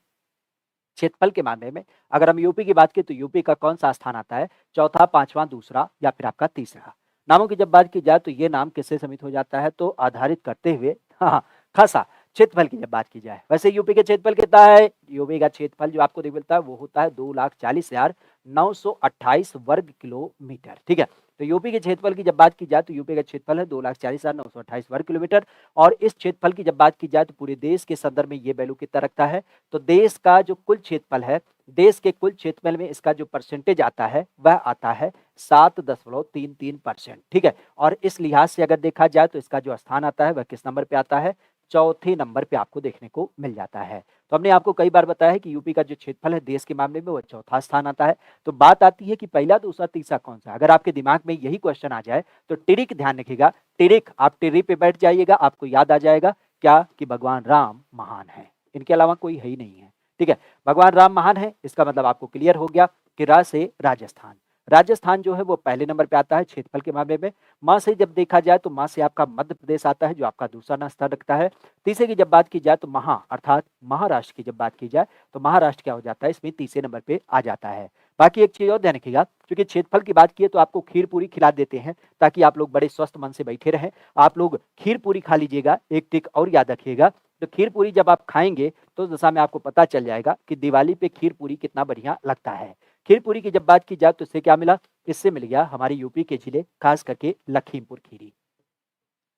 क्षेत्रफल के मामले में अगर हम यूपी की बात करें तो यूपी का कौन सा स्थान आता है, चौथा, पांचवा, दूसरा या फिर आपका तीसरा। नामों की जब बात की जाए तो ये नाम किससे समित हो जाता है, तो आधारित करते हुए हाँ खसा। क्षेत्रफल की जब बात की जाए, वैसे यूपी का क्षेत्रफल कितना है? यूपी का क्षेत्रफल जो आपको देख मिलता है वो होता है 2,40,928 वर्ग किलोमीटर। ठीक है, तो यूपी के क्षेत्रफल की जब बात की जाए तो यूपी का क्षेत्रफल है 2,40,928 वर्ग किलोमीटर। और इस क्षेत्रफल की जब बात की जाए तो पूरे देश के संदर्भ में ये वैल्यू कितना रखता है? तो देश का जो कुल क्षेत्रफल है, देश के कुल क्षेत्रफल में इसका जो परसेंटेज आता है वह आता है 7.33%। ठीक है, और इस लिहाज से अगर देखा जाए तो इसका जो स्थान आता है वह किस नंबर पे आता है? चौथे नंबर पे आपको देखने को मिल जाता है। तो हमने आपको कई बार बताया है कि यूपी का जो क्षेत्रफल है देश के मामले में वह चौथा स्थान आता है। तो बात आती है कि पहला, दूसरा, तीसरा कौन सा? अगर आपके दिमाग में यही क्वेश्चन आ जाए तो टिरिक ध्यान रखिएगा, टिरिक, आप टिर्री पे बैठ जाइएगा, आपको याद आ जाएगा क्या? कि भगवान राम महान है, इनके अलावा कोई है ही नहीं है। ठीक है, भगवान राम महान है, इसका मतलब आपको क्लियर हो गया कि रा से राजस्थान। राजस्थान जो है वो पहले नंबर पे आता है क्षेत्रफल के मामले में। माँ से जब देखा जाए तो माँ से आपका मध्य प्रदेश आता है जो आपका दूसरा स्थान रखता है। तीसरे की जब बात की जाए तो महा अर्थात महाराष्ट्र की जब बात की जाए तो महाराष्ट्र क्या हो जाता है? इसमें तीसरे नंबर पे आ जाता है। बाकी एक चीज और ध्यान रखिएगा, क्योंकि क्षेत्रफल की बात की है तो आपको खीर पूरी खिला देते हैं ताकि आप लोग बड़े स्वस्थ मन से बैठे रहें। आप लोग खीर पूरी खा लीजिएगा। एक टिक और याद रखिएगा, तो खीर पूरी जब आप खाएंगे तो उस दशा में आपको पता चल जाएगा कि दिवाली पे खीर पूरी कितना बढ़िया लगता है। खीर पूरी की जब बात की जाए तो इससे क्या मिला? इससे मिल गया हमारे यूपी के जिले, खास करके लखीमपुर खीरी।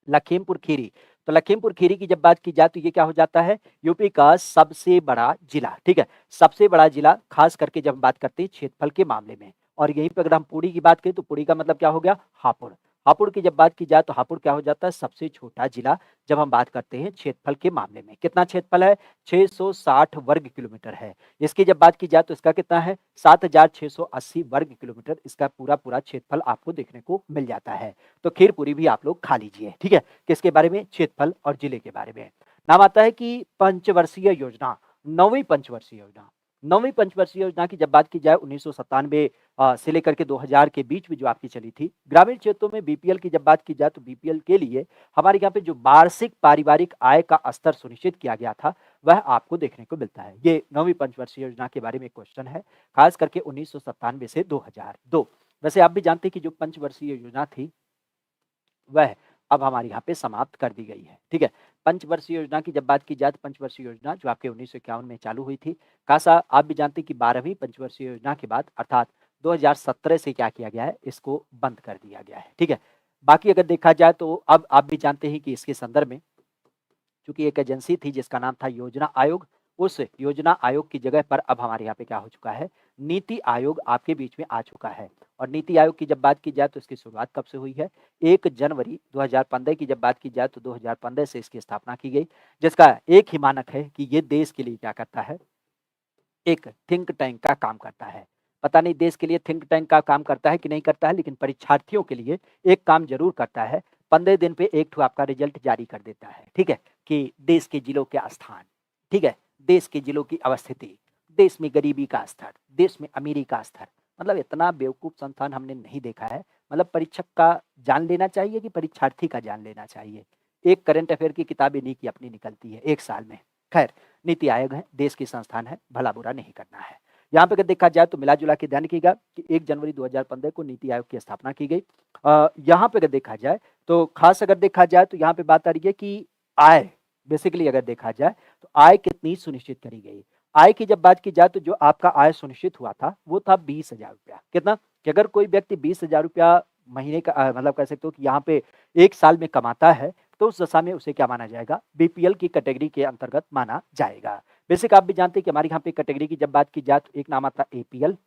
लखीमपुर खीरी, तो लखीमपुर खीरी की जब बात की जाए तो ये क्या हो जाता है? यूपी का सबसे बड़ा जिला। ठीक है, सबसे बड़ा जिला, खास करके जब बात करते हैं क्षेत्रफल के मामले में। और यहीं पर अगर हम पुरी की बात करें तो पुरी का मतलब क्या हो गया? हापुड़। हापुड़ की जब बात की जाए तो हापुड़ क्या हो जाता है? सबसे छोटा जिला जब हम बात करते हैं क्षेत्रफल के मामले में। कितना क्षेत्रफल है? 660 वर्ग किलोमीटर है। इसकी जब बात की जाए तो इसका कितना है? 7,680 वर्ग किलोमीटर इसका पूरा पूरा क्षेत्रफल आपको देखने को मिल जाता है। तो खीर पूरी भी आप लोग खा लीजिए। ठीक है, किसके बारे में? क्षेत्रफल और जिले के बारे में। नाम आता है कि पंचवर्षीय योजना, नौवीं पंचवर्षीय योजना। नौवीं पंचवर्षीय योजना की जब बात की जाए 1997 से लेकर के 2000 के बीच में जो आपकी चली थी। ग्रामीण क्षेत्रों में बीपीएल की जब बात की जाए तो बीपीएल के लिए हमारे यहाँ पे जो वार्षिक पारिवारिक आय का स्तर सुनिश्चित किया गया था वह आपको देखने को मिलता है। ये नौवीं पंचवर्षीय योजना के बारे में क्वेश्चन है, खास करके 1997 से 2002। वैसे आप भी जानते हैं कि जो पंचवर्षीय योजना थी वह अब हमारे यहाँ पे समाप्त कर दी गई है। ठीक है, पंचवर्षीय योजना की जब बात की जाए तो पंचवर्षीय योजना जो आपके 1951 में चालू हुई थी। खासा आप भी जानते हैं कि 12वीं पंचवर्षीय योजना के बाद अर्थात 2017 से क्या किया गया है? इसको बंद कर दिया गया है। ठीक है, बाकी अगर देखा जाए तो अब आप भी जानते हैं कि इसके संदर्भ में चूंकि एक एजेंसी थी जिसका नाम था योजना आयोग, उस योजना आयोग की जगह पर अब हमारे यहाँ पे क्या हो चुका है? नीति आयोग आपके बीच में आ चुका है। और नीति आयोग की जब बात की जाए तो इसकी शुरुआत कब से हुई है? 1 जनवरी 2015 की जब बात की जाए तो 2015 से इसकी स्थापना की गई, जिसका एक ही मानक है कि ये देश के लिए क्या करता है? एक थिंक टैंक का काम करता है। पता नहीं देश के लिए थिंक टैंक का काम करता है कि नहीं करता है, लेकिन परीक्षार्थियों के लिए एक काम जरूर करता है। 15 दिन पे एक ठो आपका रिजल्ट जारी कर देता है। ठीक है, कि देश के जिलों के स्थान, ठीक है, देश के जिलों की अवस्थिति, देश में गरीबी का स्तर, देश में अमीरी का स्तर। मतलब इतना बेवकूफ संस्थान हमने नहीं देखा है। मतलब परीक्षक का जान लेना चाहिए कि परीक्षार्थी का जान लेना चाहिए। एक करंट अफेयर की किताब इन्हीं की अपनी निकलती है एक साल में। खैर, नीति आयोग है, देश की संस्थान है, भला बुरा नहीं करना है। यहाँ पे अगर देखा जाए तो मिला जुला के ध्यान रखिएगा कि 1 जनवरी 2015 को नीति आयोग की स्थापना की गई। यहाँ पे अगर देखा जाए तो खास अगर देखा जाए तो यहाँ पे बात आ रही है कि आय, बेसिकली अगर देखा जाए तो आय कितनी सुनिश्चित करी गई। आय की जब बात की जाए तो जो आपका आय सुनिश्चित हुआ था वो था 20,000 रुपया। कितना? कि अगर कोई व्यक्ति 20,000 रुपया महीने का मतलब कह सकते हो कि यहाँ पे एक साल में कमाता है तो उस दशा में उसे क्या माना जाएगा? बीपीएल की कैटेगरी के अंतर्गत माना जाएगा। बेसिक आप भी जानते हैं कि हमारे यहाँ पे कैटेगरी की जब बात की जाए तो एक नाम आता है एपीएल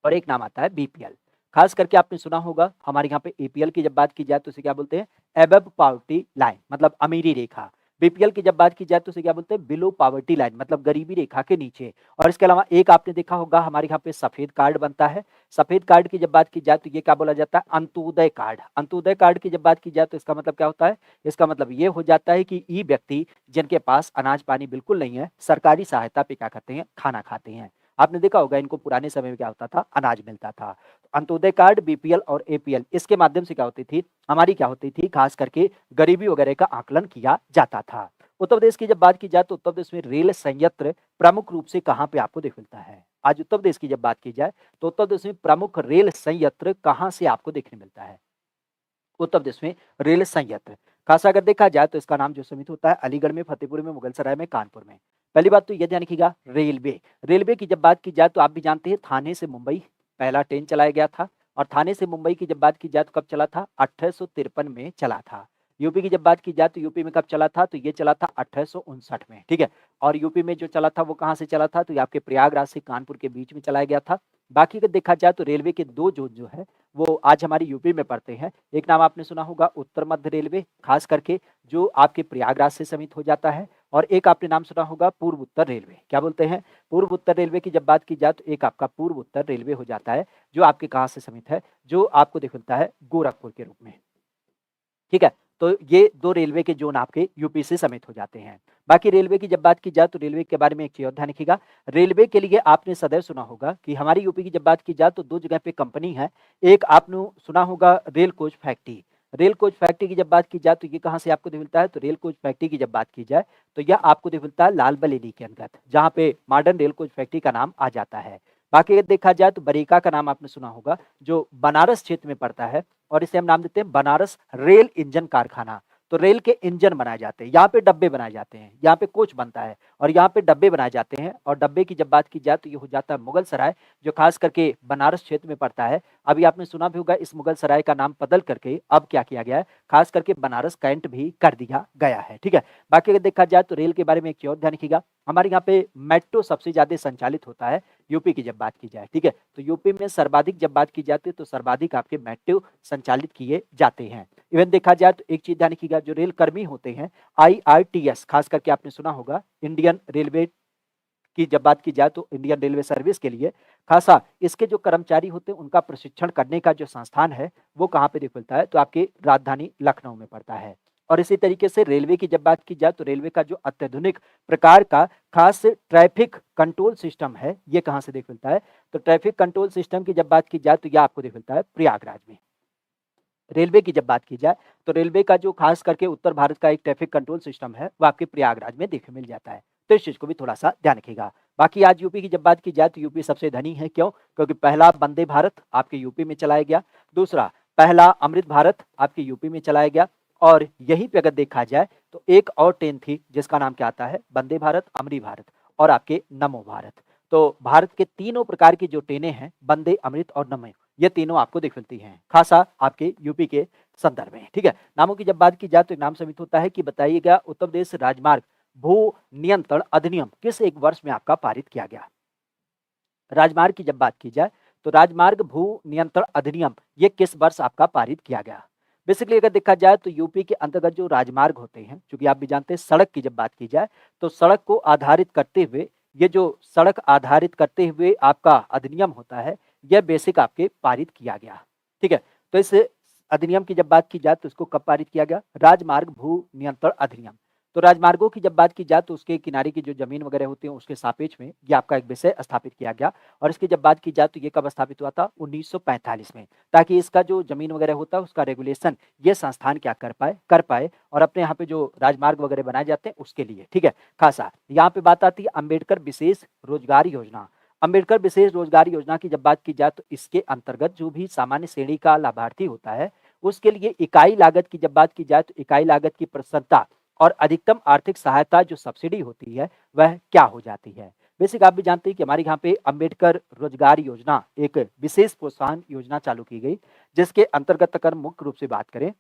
और एक नाम आता है बीपीएल। खास करके आपने सुना होगा हमारे यहाँ पे एपीएल की जब बात की जाए तो उसे क्या बोलते हैं? एबव पॉवर्टी लाइन, मतलब अमीरी रेखा। बीपीएल की जब बात की जाए तो उसे क्या बोलते हैं? बिलो पॉवर्टी लाइन, मतलब गरीबी रेखा के नीचे। और इसके अलावा एक आपने देखा होगा हमारे यहाँ पे सफेद कार्ड बनता है। सफेद कार्ड की जब बात की जाए तो ये क्या बोला जाता है? अंत्योदय कार्ड। अंत्योदय कार्ड की जब बात की जाए तो इसका मतलब क्या होता है? इसका मतलब ये हो जाता है कि ये व्यक्ति जिनके पास अनाज पानी बिल्कुल नहीं है, सरकारी सहायता पे क्या करते हैं? खाना खाते हैं। आपने देखा होगा इनको पुराने समय में क्या होता था? अनाज मिलता था। अंत्योदय कार्ड, बीपीएल और एपीएल, इसके माध्यम से क्या होती थी? हमारी क्या होती थी? खास करके गरीबी वगैरह का आकलन किया जाता था। उत्तर प्रदेश की जब बात की जाए तो उत्तर प्रदेश में रेल संयंत्र प्रमुख रूप से कहाँ पे आपको देख मिलता है? आज उत्तर प्रदेश की जब बात की जाए तो उत्तर प्रदेश में प्रमुख रेल संयंत्र कहाँ से आपको देखने मिलता है? उत्तर प्रदेश में रेल संयंत्र खासा अगर देखा जाए तो इसका नाम जो समिति होता है अलीगढ़ में, फतेहपुर में, मुगलसराय में, कानपुर में। पहली बात तो ये ध्यान रखिएगा, रेलवे। रेलवे की जब बात की जाए तो आप भी जानते हैं थाने से मुंबई पहला ट्रेन चलाया गया था, और थाने से मुंबई की जब बात की जाए तो कब चला था? 1853 में चला था। यूपी की जब बात की जाए तो यूपी में कब चला था? तो ये चला था 1859 में, ठीक है। और यूपी में जो चला था वो कहाँ से चला था? तो ये आपके प्रयागराज से कानपुर के बीच में चलाया गया था। बाकी अगर देखा जाए तो रेलवे के 2 जोन जो है वो आज हमारी यूपी में पड़ते हैं। एक नाम आपने सुना होगा उत्तर मध्य रेलवे, खास करके जो आपके प्रयागराज से समित हो जाता है, और एक आपने नाम सुना होगा पूर्व उत्तर रेलवे। क्या बोलते हैं? पूर्व उत्तर रेलवे की जब बात की जाए तो एक आपका पूर्व उत्तर रेलवे हो जाता है, जो आपके कहाँ से समित है? जो आपको दिख मिलता है गोरखपुर के रूप में, ठीक है। तो ये 2 रेलवे के ज़ोन आपके यूपी से समित हो जाते हैं। बाकी रेलवे की जब बात की जाए तो रेलवे के बारे में एक चीज़ और ध्यान रखिएगा, रेलवे के लिए आपने सदैव सुना होगा कि हमारी यूपी की जब बात की जाए तो 2 जगह पे कंपनी है। एक आपने सुना होगा rail coach factory. Rail coach factory की जब बात की जाए तो ये कहाँ से आपको दिख मिलता है? तो रेल कोच फैक्ट्री की जब बात की जाए तो यह आपको दिख मिलता है लाल बरेली के अंतर्गत, जहाँ पे मॉडर्न रेल कोच फैक्ट्री का नाम आ जाता है। बाकी अगर देखा जाए तो बरेका का नाम आपने सुना होगा, जो बनारस क्षेत्र में पड़ता है, और इसे हम नाम देते हैं बनारस रेल इंजन कारखाना। तो रेल के इंजन बनाए जाते हैं, यहाँ पे डब्बे बनाए जाते हैं, यहाँ पे कोच बनता है और यहाँ पे डब्बे बनाए जाते हैं। और डब्बे की जब बात की जाए तो ये हो जाता है मुगल सराय, जो खास करके बनारस क्षेत्र में पड़ता है। अभी आपने सुना भी होगा इस मुगल सराय का नाम बदल करके अब क्या किया गया है? खास करके बनारस कैंट भी कर दिया गया है, ठीक है। बाकी अगर देखा जाए तो रेल के बारे में एक चीज और ध्यान रखिएगा, हमारे यहाँ पे मेट्रो सबसे ज्यादा संचालित होता है यूपी की जब बात की जाए, ठीक है। तो यूपी में सर्वाधिक जब बात की जाती है तो सर्वाधिक आपके मेट्रो संचालित किए जाते हैं। इवन देखा जाए तो एक चीज ध्यान रखिएगा, जो रेल कर्मी होते हैं IRTS, खास करके आपने सुना होगा इंडियन रेलवे की जब बात की जाए तो इंडियन रेलवे सर्विस के लिए खासा इसके जो कर्मचारी होते हैं उनका प्रशिक्षण करने का जो संस्थान है वो कहाँ पे देख मिलता है? तो आपकी राजधानी लखनऊ में पड़ता है। और इसी तरीके से रेलवे की जब बात की जाए तो रेलवे का जो अत्याधुनिक प्रकार का खास ट्रैफिक कंट्रोल सिस्टम है ये कहाँ से देख मिलता है? तो ट्रैफिक कंट्रोल सिस्टम की जब बात की जाए तो यह आपको देख मिलता है प्रयागराज में। रेलवे की जब बात की जाए तो रेलवे का जो खास करके उत्तर भारत का एक ट्रैफिक कंट्रोल सिस्टम है वो आपके प्रयागराज में देखने मिल जाता है। तो इस चीज को भी थोड़ा सा ध्यान रखिएगा। बाकी आज यूपी की जब बात की जाए तो यूपी सबसे धनी है, क्यों? क्योंकि पहला वंदे भारत आपके यूपी में चलाया गया, दूसरा पहला अमृत भारत आपके यूपी में चलाया गया, और यहीं पे अगर देखा जाए तो एक और ट्रेन थी जिसका नाम क्या आता है? वंदे भारत, अमृत भारत और आपके नमो भारत। तो भारत के तीनों प्रकार की जो ट्रेनें हैं वंदे, अमृत और नमो, ये तीनों आपको दिख मिलती हैं खासा आपके यूपी के संदर्भ में, ठीक है। नामों की जब बात की जाए तो एक नाम समित होता है कि बताइएगा उत्तर प्रदेश राजमार्ग भू नियंत्रण अधिनियम किस एक वर्ष में आपका पारित किया गया? राजमार्ग की जब बात की जाए तो राजमार्ग भू नियंत्रण अधिनियम ये किस वर्ष आपका पारित किया गया? बेसिकली अगर देखा जाए तो यूपी के अंतर्गत जो राजमार्ग होते हैं, क्योंकि आप भी जानते हैं सड़क की जब बात की जाए तो सड़क को आधारित करते हुए ये जो सड़क आधारित करते हुए आपका अधिनियम होता है यह बेसिक आपके पारित किया गया, ठीक है। तो इस अधिनियम की जब बात की जाए तो इसको कब पारित किया गया? राजमार्ग भू नियंत्रण अधिनियम। तो राजमार्गों की जब बात की जाए तो उसके किनारे की जो जमीन वगैरह होती है उसके सापेक्ष में ये आपका एक विषय स्थापित किया गया, और इसकी जब बात की जाए तो ये कब स्थापित हुआ था? 1945 में, ताकि इसका जो जमीन वगैरह होता है उसका रेगुलेशन ये संस्थान क्या कर पाए और अपने यहाँ पे जो राजमार्ग वगैरह बनाए जाते हैं उसके लिए, ठीक है। खासा यहाँ पे बात आती है अम्बेडकर विशेष रोजगार योजना। अम्बेडकर विशेष रोजगार योजना की जब बात की जाए तो इसके अंतर्गत जो भी सामान्य श्रेणी का लाभार्थी होता है उसके लिए इकाई लागत की जब बात की जाए तो इकाई लागत की प्रसन्नता और अधिकतम आर्थिक सहायता जो सब्सिडी होती है वह क्या हो जाती है? बेसिक आप भी जानते हैं कि हमारे यहाँ पे अम्बेडकर रोजगार योजना एक विशेष प्रोत्साहन योजना चालू की गई, जिसके अंतर्गत अगर मुख्य रूप से बात करें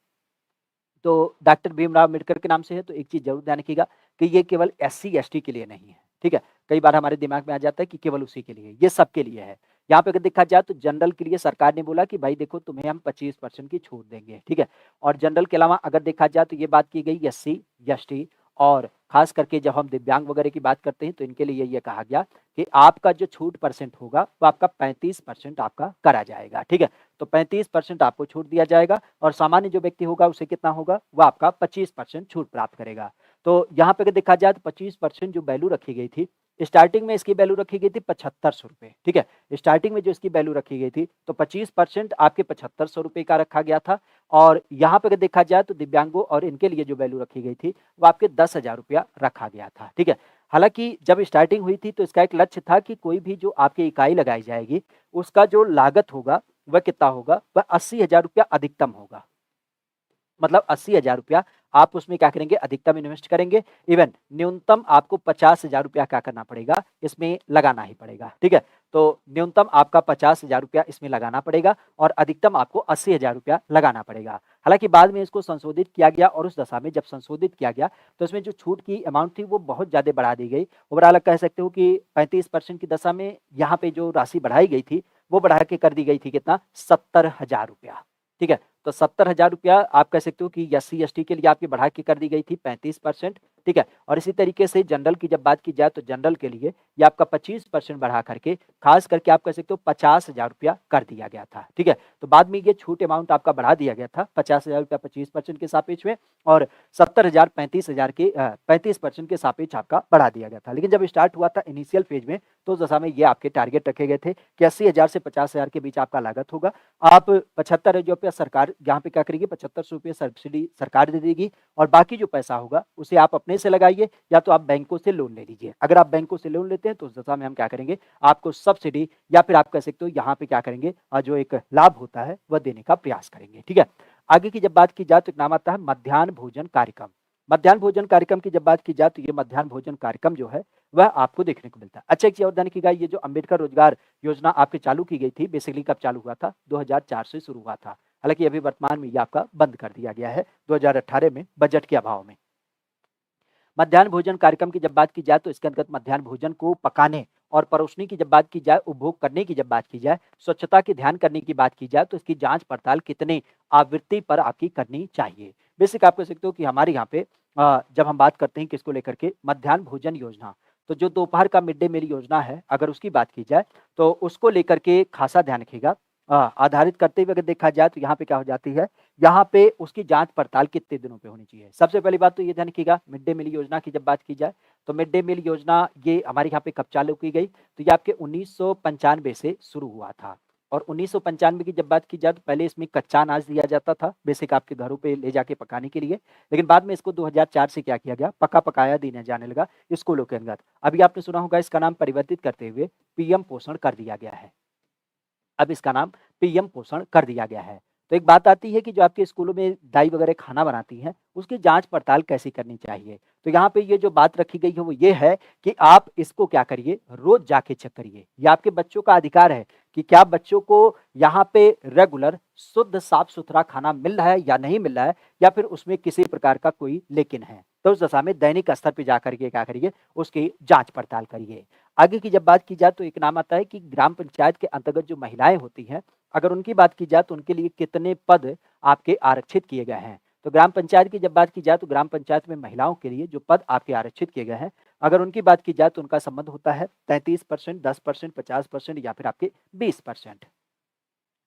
तो डॉक्टर भीमराव अम्बेडकर के नाम से है। तो एक चीज जरूर ध्यान रखिएगा कि ये केवल SC ST के लिए नहीं है, ठीक है। कई बार हमारे दिमाग में आ जाता है कि केवल उसी के लिए, ये सबके लिए है। यहाँ पे अगर देखा जाए तो जनरल के लिए सरकार ने बोला कि भाई देखो तुम्हें हम 25% की छूट देंगे, ठीक है। और जनरल के अलावा अगर देखा जाए तो ये बात की गई SC ST, और खास करके जब हम दिव्यांग वगैरह की बात करते हैं तो इनके लिए ये कहा गया कि आपका जो छूट परसेंट होगा वो आपका 35% आपका करा जाएगा, ठीक है। तो 35% आपको छूट दिया जाएगा, और सामान्य जो व्यक्ति होगा उसे कितना होगा? वो आपका 25% छूट प्राप्त करेगा। तो यहाँ पे अगर देखा जाए तो 25% जो वैल्यू रखी गई थी, स्टार्टिंग में इसकी वैल्यू रखी गई थी 7500 रुपए, ठीक है। स्टार्टिंग में जो इसकी वैल्यू रखी गई थी तो 25% आपके 7500 रुपए का रखा गया था, और यहाँ पे अगर देखा जाए तो दिव्यांगों और इनके लिए जो वैल्यू रखी गई थी वो आपके 10,000 रुपया रखा गया था, ठीक है। हालांकि जब स्टार्टिंग हुई थी तो इसका एक लक्ष्य था कि कोई भी जो आपकी इकाई लगाई जाएगी उसका जो लागत होगा वह कितना होगा? वह 80,000 रुपया अधिकतम होगा, मतलब 80,000 रुपया आप उसमें क्या करेंगे, अधिकतम इन्वेस्ट करेंगे। इवन न्यूनतम आपको 50,000 रुपया क्या करना पड़ेगा, इसमें लगाना ही पड़ेगा। ठीक है, तो न्यूनतम आपका 50,000 रुपया इसमें लगाना पड़ेगा और अधिकतम आपको 80,000 रुपया लगाना पड़ेगा। हालांकि बाद में इसको संशोधित किया गया और उस दशा में जब संशोधित किया गया तो इसमें जो छूट की अमाउंट थी वो बहुत ज्यादा बढ़ा दी गई। ओवरऑल कह सकते हो कि 35% की दशा में यहाँ पे जो राशि बढ़ाई गई थी वो बढ़ा के कर दी गई थी कितना, 70,000 रुपया। ठीक है, तो 70,000 रुपया आप कह सकते हो कि SC ST के लिए आपकी बढ़ा के कर दी गई थी 35%। ठीक है, और इसी तरीके से जनरल की जब बात की जाए तो जनरल के लिए ये आपका 25% बढ़ा करके खास करके आप कह सकते हो 50,000 रुपया कर दिया गया था। ठीक है, तो बाद में ये छूट अमाउंट आपका बढ़ा दिया गया था 50,000 रुपया 25% के सापेक्ष में और 70,000 35,000 के 35% के सापेक्ष आपका बढ़ा दिया गया था। लेकिन जब स्टार्ट हुआ था इनिशियल फेज में तो उस दशा में ये आपके टारगेट रखे गए थे कि 80,000 से 50,000 के बीच आपका लागत होगा। आप 75,000 रुपया सरकार यहाँ पे क्या करेगी, 7500 रुपये सब्सिडी सरकार दे देगी और बाकी जो पैसा होगा उसे आप अपने से लगाइए या तो आप बैंकों से लोन ले लीजिए। अगर आप बैंकों से लोन लेते हैं तो उस दशा में हम क्या करेंगे, आपको सब्सिडी या फिर आप कह सकते हो यहाँ पे क्या करेंगे, जो एक लाभ होता है वह देने का प्रयास करेंगे। ठीक है, आगे की जब बात की जाए तो एक नाम आता है मध्याह्न भोजन कार्यक्रम। मध्याह्न भोजन कार्यक्रम की जब बात की जाए तो ये मध्याह्न भोजन कार्यक्रम जो है वह आपको देखने को मिलता है। अच्छा, एक चीज और ध्यान रखिएगा, ये जो अंबेडकर रोजगार योजना आपके चालू की गई थी बेसिकली कब चालू हुआ था, 2004 से शुरू हुआ था। हालांकि अभी वर्तमान में ये आपका बंद कर दिया गया है 2018 में बजट के अभाव में। मध्याह्न भोजन कार्यक्रम की जब बात की जाए तो इसके अंतर्गत मध्याह्न भोजन को पकाने और परोसने की जब बात की जाए, उपभोग करने की जब बात की जाए, स्वच्छता की ध्यान करने की बात की जाए तो इसकी जांच पड़ताल कितने आवृत्ति पर आपकी करनी चाहिए। बेसिक आप कह सकते हो कि हमारे यहाँ पे जब हम बात करते हैं किसको लेकर के, मध्याह्न भोजन योजना, तो जो दोपहर का मिड डे मील योजना है अगर उसकी बात की जाए तो उसको लेकर के खासा ध्यान रखिएगा। आधारित करते हुए अगर देखा जाए तो यहाँ पे क्या हो जाती है, यहाँ पे उसकी जांच पड़ताल कितने दिनों पे होनी चाहिए। सबसे पहली बात तो ये ध्यान रखिएगा, मिड डे मील योजना की जब बात की जाए तो मिड डे मील योजना ये हमारे यहाँ पे कब चालू की गई, तो ये आपके 1995 से शुरू हुआ था। और 1995 की जब बात की जाए तो पहले इसमें कच्चा अनाज दिया जाता था बेसिक आपके घरों पे ले जाके पकाने के लिए, लेकिन बाद में इसको 2004 से क्या किया गया, पका पकाया देने जाने लगा स्कूलों के अंदर। अभी आपने सुना होगा इसका नाम परिवर्तित करते हुए पीएम पोषण कर दिया गया है। अब इसका नाम पीएम पोषण कर दिया गया है। तो एक बात आती है कि जो आपके स्कूलों में दाई वगैरह खाना बनाती हैं उसकी जांच पड़ताल कैसी करनी चाहिए। तो यहाँ पे ये जो बात रखी गई है वो ये है कि आप इसको क्या करिए, रोज जाके चेक करिए। ये आपके बच्चों का अधिकार है कि क्या बच्चों को यहाँ पे रेगुलर शुद्ध साफ सुथरा खाना मिल रहा है या नहीं मिल रहा है, या फिर उसमें किसी प्रकार का कोई लेकिन है। तो उस दशा में दैनिक स्तर पर जाकर के क्या करिए, उसकी जांच पड़ताल करिए। आगे की जब बात की जाए तो एक नाम आता है कि ग्राम पंचायत के अंतर्गत जो महिलाएं होती हैं अगर उनकी बात की जाए तो उनके लिए कितने पद आपके आरक्षित किए गए हैं। तो ग्राम पंचायत की जब बात की जाए तो ग्राम पंचायत में महिलाओं के लिए जो पद आपके आरक्षित किए गए हैं अगर उनकी बात की जाए तो उनका संबंध होता है 33%, 10%, 50% या फिर आपके 20%।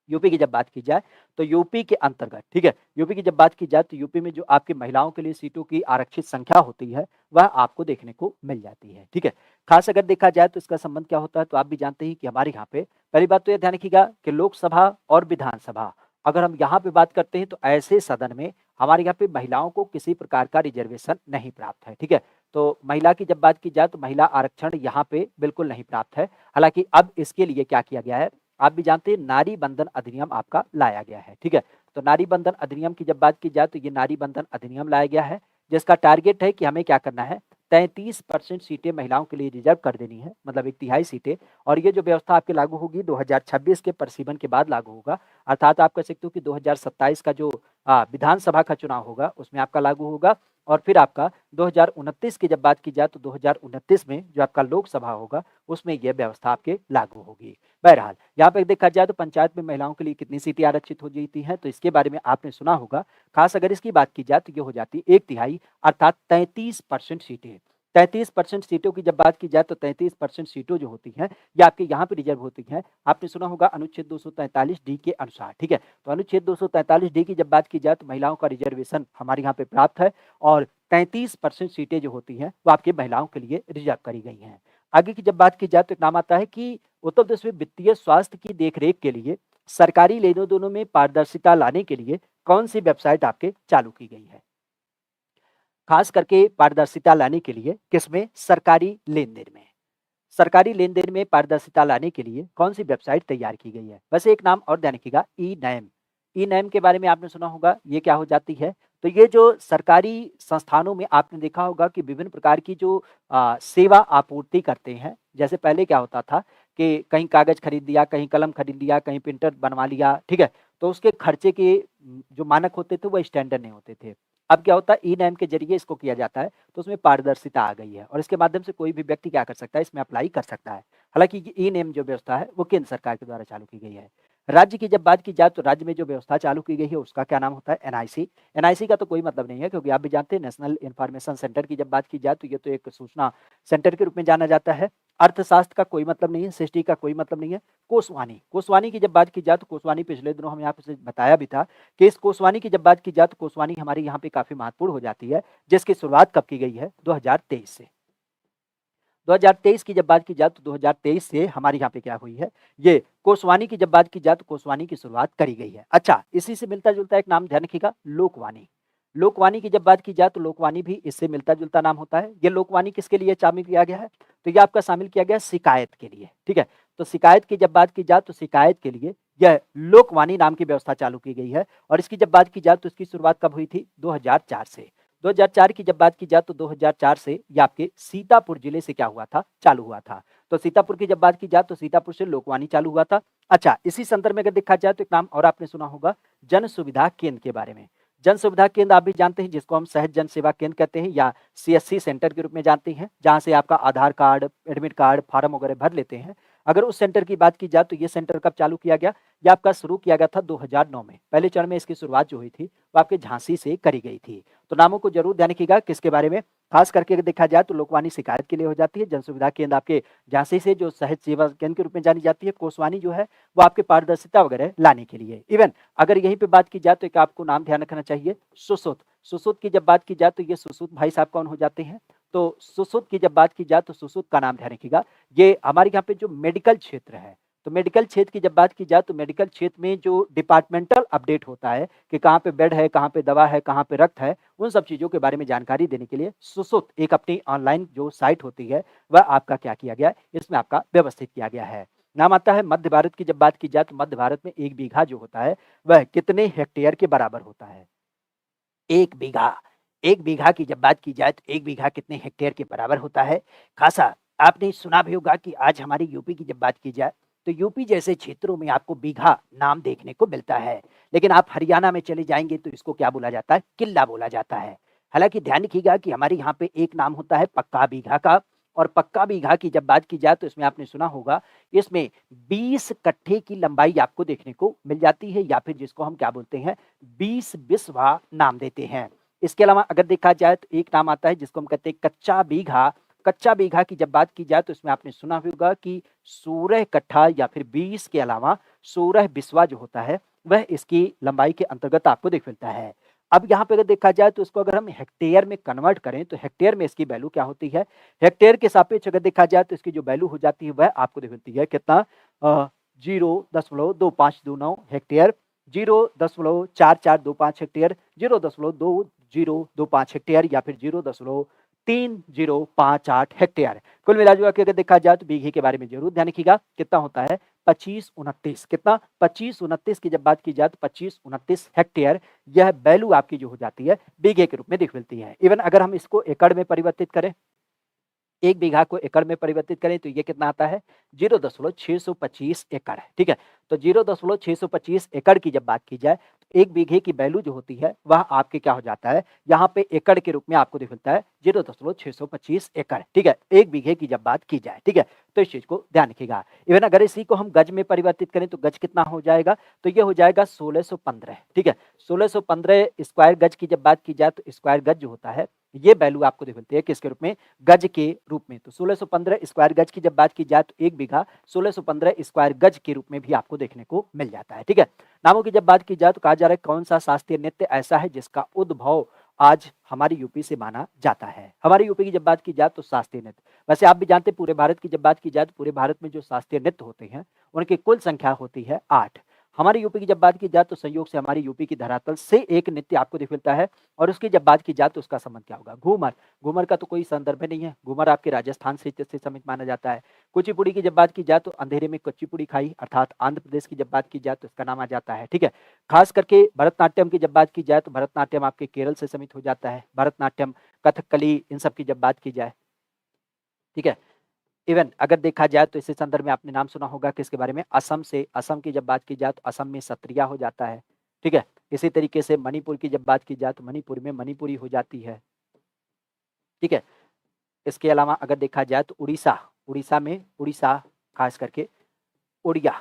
यूपी की जब बात की जाए तो यूपी के अंतर्गत, ठीक है, यूपी की जब बात की जाए तो यूपी में जो आपकी महिलाओं के लिए सीटों की आरक्षित संख्या होती है वह आपको देखने को मिल जाती है। ठीक है, खास अगर देखा जाए तो इसका संबंध क्या होता है तो आप भी जानते हैं कि हमारे यहाँ पे पहली बात तो यह ध्यान रखिएगा कि लोकसभा और विधानसभा अगर हम यहाँ पे बात करते हैं तो ऐसे सदन में हमारे यहाँ पे महिलाओं को किसी प्रकार का रिजर्वेशन नहीं प्राप्त है। ठीक है, तो महिला की जब बात की जाए तो महिला आरक्षण यहाँ पे बिल्कुल नहीं प्राप्त है। हालांकि अब इसके लिए क्या किया गया है, आप भी जानते हैं नारी बंधन अधिनियम आपका लाया गया है। ठीक है, तो नारी बंधन अधिनियम की जब बात की जाए तो ये नारी बंधन अधिनियम लाया गया है जिसका टारगेट है कि हमें क्या करना है, 33% सीटें महिलाओं के लिए रिजर्व कर देनी है, मतलब 1/3 सीटें। और ये जो व्यवस्था आपके लागू होगी 2026 के परिसीमन के बाद लागू होगा, अर्थात आप कह सकते हो कि 2027 का जो विधानसभा का चुनाव होगा उसमें आपका लागू होगा। और फिर आपका 2029 की जब बात की जाए तो 2029 में जो आपका लोकसभा होगा उसमें यह व्यवस्था आपके लागू होगी। बहरहाल यहाँ पर देखा जाए तो पंचायत में महिलाओं के लिए कितनी सीटें आरक्षित हो जाती हैं तो इसके बारे में आपने सुना होगा। खास अगर इसकी बात की जाए तो ये हो जाती है 1/3 अर्थात 33% सीटें। 33% सीटों की जब बात की जाए तो 33% सीटों जो होती हैं ये आपके यहाँ पे रिजर्व होती हैं। आपने सुना होगा अनुच्छेद 243D के अनुसार। ठीक है, तो अनुच्छेद 243D की जब बात की जाए तो महिलाओं का रिजर्वेशन हमारे यहाँ पे प्राप्त है और 33% सीटें जो होती हैं वो आपके महिलाओं के लिए रिजर्व करी गई हैं। आगे की जब बात की जाए तो एक नाम आता है कि उत्तर प्रदेश में वित्तीय स्वास्थ्य की देखरेख के लिए सरकारी लेनों दोनों में पारदर्शिता लाने के लिए कौन सी वेबसाइट आपके चालू की गई है। खास करके पारदर्शिता लाने के लिए किसमें, सरकारी लेन देन में। सरकारी लेन देन में पारदर्शिता लाने के लिए कौन सी वेबसाइट तैयार की गई है। वैसे एक नाम और ध्यान रखिएगा, ई नैम। ई नैम के बारे में आपने सुना होगा, ये क्या हो जाती है, तो ये जो सरकारी संस्थानों में आपने देखा होगा कि विभिन्न प्रकार की जो सेवा आपूर्ति करते हैं, जैसे पहले क्या होता था कि कहीं कागज़ खरीद लिया, कहीं कलम खरीद लिया, कहीं प्रिंटर बनवा लिया, ठीक है? तो उसके खर्चे के जो मानक होते थे वो स्टैंडर्ड नहीं होते थे। अब क्या होता है ई-नैम के ज़रिए इसको किया जाता है, तो उसमें पारदर्शिता आ गई है और इसके माध्यम से कोई भी व्यक्ति क्या कर सकता है, इसमें अप्लाई कर सकता है। हालाँकि ये ई-नैम जो व्यवस्था है वो केंद्र सरकार के द्वारा चालू की गई है। राज्य की जब बात की जाए तो राज्य में जो व्यवस्था चालू की गई है उसका क्या नाम होता है एनआईसी। एनआईसी का तो कोई मतलब नहीं है क्योंकि आप भी जानते हैं नेशनल इन्फॉर्मेशन सेंटर की जब बात की जाए तो ये तो एक सूचना सेंटर के रूप में जाना जाता है। अर्थशास्त्र का कोई मतलब नहीं है, सृष्टि का कोई मतलब नहीं है। कोषवाणी, कोषवाणी की जब बात की जाए तो कोषवाणी पिछले दिनों हम यहाँ पे बताया भी था कि इस कोषवाणी की जब बात की जाए तो कोषवाणी हमारी यहाँ पे काफ़ी महत्वपूर्ण हो जाती है, जिसकी शुरुआत कब की गई है? 2023 से। 2023 की जब बात की जाए तो 2023 से हमारे यहाँ पे क्या हुई है, ये कोषवाणी की जब बात की जाए तो कोषवाणी की शुरुआत करी गई है। अच्छा, इसी से मिलता-जुलता एक नाम ध्यान रखिएगा लोकवाणी। लोकवाणी की जब बात की जाए तो लोकवाणी भी इससे मिलता-जुलता नाम होता है। ये लोकवाणी किसके लिए शामिल किया गया है? तो ये आपका शामिल किया गया है शिकायत के लिए, ठीक है? तो शिकायत की जब बात की जाए तो शिकायत के लिए यह लोकवाणी नाम की व्यवस्था चालू की गई है और इसकी जब बात की जाए तो इसकी शुरुआत कब हुई थी? 2004 से। 2004 की जब बात की जाए तो 2004 से ये आपके सीतापुर जिले से क्या हुआ था? चालू हुआ था। तो सीतापुर की जब बात की जाए तो सीतापुर से लोकवाणी चालू हुआ था। अच्छा, इसी संदर्भ में अगर देखा जाए तो एक नाम और आपने सुना होगा जन सुविधा केंद्र के बारे में। जन सुविधा केंद्र आप भी जानते हैं जिसको हम सहज जन सेवा केंद्र कहते हैं या सीएससी सेंटर के रूप में जानते हैं, जहाँ से आपका आधार कार्ड, एडमिट कार्ड, फार्म वगैरह भर लेते हैं। अगर उस सेंटर की बात की जाए तो ये सेंटर कब चालू किया गया? ये आपका शुरू किया गया था 2009 में। पहले चरण में इसकी शुरुआत जो हुई थी वो आपके झांसी से करी गई थी। तो नामों को जरूर ध्यान रखिएगा किसके बारे में, खास करके अगर देखा जाए तो लोकवाणी शिकायत के लिए हो जाती है, जन सुविधा केंद्र आपके झांसी से जो सहज सेवा केंद्र के रूप में जानी जाती है, कोषवाणी जो है वो आपके पारदर्शिता वगैरह लाने के लिए। इवन अगर यहीं पे बात की जाए तो एक आपको नाम ध्यान रखना चाहिए सुश्रुत। सुश्रुत की जब बात की जाए तो ये सुश्रुत भाई साहब कौन हो जाते हैं? तो सुश्रुत की जब बात की जाए तो सुश्रुत का नाम ध्यान रखिएगा, ये हमारे यहाँ पे जो मेडिकल क्षेत्र है, तो मेडिकल क्षेत्र की जब बात की जाए तो मेडिकल क्षेत्र में जो डिपार्टमेंटल अपडेट होता है कि कहाँ पे बेड है, कहाँ पे दवा है, कहाँ पे रक्त है, उन सब चीज़ों के बारे में जानकारी देने के लिए सुश्रुत एक अपनी ऑनलाइन जो साइट होती है वह आपका क्या किया गया है, इसमें आपका व्यवस्थित किया गया है। नाम आता है मध्य भारत की जब बात की जाए तो मध्य भारत में 1 बीघा जो होता है वह कितने हेक्टेयर के बराबर होता है? 1 बीघा। 1 बीघा की जब बात की जाए तो 1 बीघा कितने हेक्टेयर के बराबर होता है? खासा आपने सुना भी होगा कि आज हमारी यूपी की जब बात की जाए, तो यूपी जैसे क्षेत्रों में आपको बीघा नाम देखने को मिलता है। लेकिन आप हरियाणा में चले जाएँगे तो इसको क्या बोला जाता है? किल्ला बोला जाता है। हालाँकि ध्यान रखिएगा कि हमारे यहाँ पे एक नाम होता है पक्का बीघा का और पक्का बीघा की जब बात की जाए तो इसमें आपने सुना होगा, इसमें 20 कट्ठे की लंबाई आपको देखने को मिल जाती है या फिर जिसको हम क्या बोलते हैं 20 बिस्वा नाम देते हैं। इसके अलावा अगर देखा जाए तो एक नाम आता है जिसको हम कहते हैं कच्चा बीघा। कच्चा बीघा की जब बात की जाए तो इसमें आपने सुना भी होगा कि 16 कट्ठा या फिर 20 के अलावा 16 बिस्वा जो होता है वह इसकी लंबाई के अंतर्गत आपको देख मिलता है। अब यहाँ पे अगर देखा जाए तो इसको अगर हम हेक्टेयर में कन्वर्ट करें तो हेक्टेयर में इसकी वैल्यू क्या होती है? हेक्टेयर के सापेक्ष अगर देखा जाए तो इसकी जो वैल्यू हो जाती है वह आपको देख मिलती है कितना 0.2529 हेक्टेयर, 0.4425 हेक्टेयर, 0.2025 हेक्टेयर या फिर 0.3058 हेक्टेयर। कुल मिला-जुला के अगर देखा जाए तो बीघे के बारे में ज़रूर ध्यान रखिएगा कितना होता है 2529 कितना 2529 की जब बात की जाए तो 2529 हेक्टेयर यह वैल्यू आपकी जो हो जाती है बीघे के रूप में दिख मिलती है। इवन अगर हम इसको एकड़ में परिवर्तित करें 1 बीघा को एकड़ में परिवर्तित करें तो ये कितना आता है 0.625 एकड़, ठीक है? तो 0.625 एकड़ की जब बात की जाए तो 1 बीघे की वैल्यू जो होती है वह आपके क्या हो जाता है, यहाँ पे एकड़ के रूप में आपको दिख मिलता है 0.625 एकड़, ठीक है? 1 बीघे की जब बात की जाए, ठीक है? तो इस चीज़ को ध्यान रखिएगा। इवन अगर इसी को हम गज में परिवर्तित करें तो गज कितना हो जाएगा? तो ये हो जाएगा 1615, ठीक है? 1615 स्क्वायर गज की जब बात की जाए तो स्क्वायर गज जो होता है ये वैल्यू आपको दिख मिलती है किसके रूप में? गज के रूप में। तो 1615 स्क्वायर गज की जब बात की जाए तो 1 बीघा 1615 स्क्वायर गज के रूप में भी आपको देखने को मिल जाता है, ठीक है? नामों की जब बात की जाए तो कहा जा रहा है कौन सा शास्त्रीय नृत्य ऐसा है जिसका उद्भव आज हमारी यूपी से माना जाता है? हमारी यूपी की जब बात की जाए तो शास्त्रीय नृत्य। वैसे आप भी जानते हैं पूरे भारत की जब बात की जाए तो पूरे भारत में जो शास्त्रीय नृत्य होते हैं उनकी कुल संख्या होती है 8। हमारी यूपी की जब बात की जाए तो संयोग से हमारी यूपी की धरातल से एक नृत्य आपको दिख मिलता है और उसकी जब बात की जाए तो उसका संबंध क्या होगा? घूमर। घूमर का तो कोई संदर्भ नहीं है, घूमर आपके राजस्थान से संबंधित माना जाता है। कुचिपुड़ी की जब बात की जाए तो अंधेरे में कुचिपुड़ी खाई अर्थात आंध्र प्रदेश की जब बात की जाए तो इसका नाम आ जाता है, ठीक है। खास करके भरतनाट्यम की जब बात की जाए तो भरतनाट्यम आपके केरल से संबंधित हो जाता है। भरतनाट्यम, कथकली इन सब की जब बात की जाए, ठीक है। इवन अगर देखा जाए तो इसी संदर्भ में आपने नाम सुना होगा किसके बारे में? असम से, असम की जब बात की जाए तो असम में सत्रिया हो जाता है, ठीक है। इसी तरीके से मणिपुर की जब बात की जाए तो मणिपुर में मणिपुरी हो जाती है, ठीक है। इसके अलावा अगर देखा जाए तो उड़ीसा, उड़ीसा में उड़ीसा खास करके उड़िया,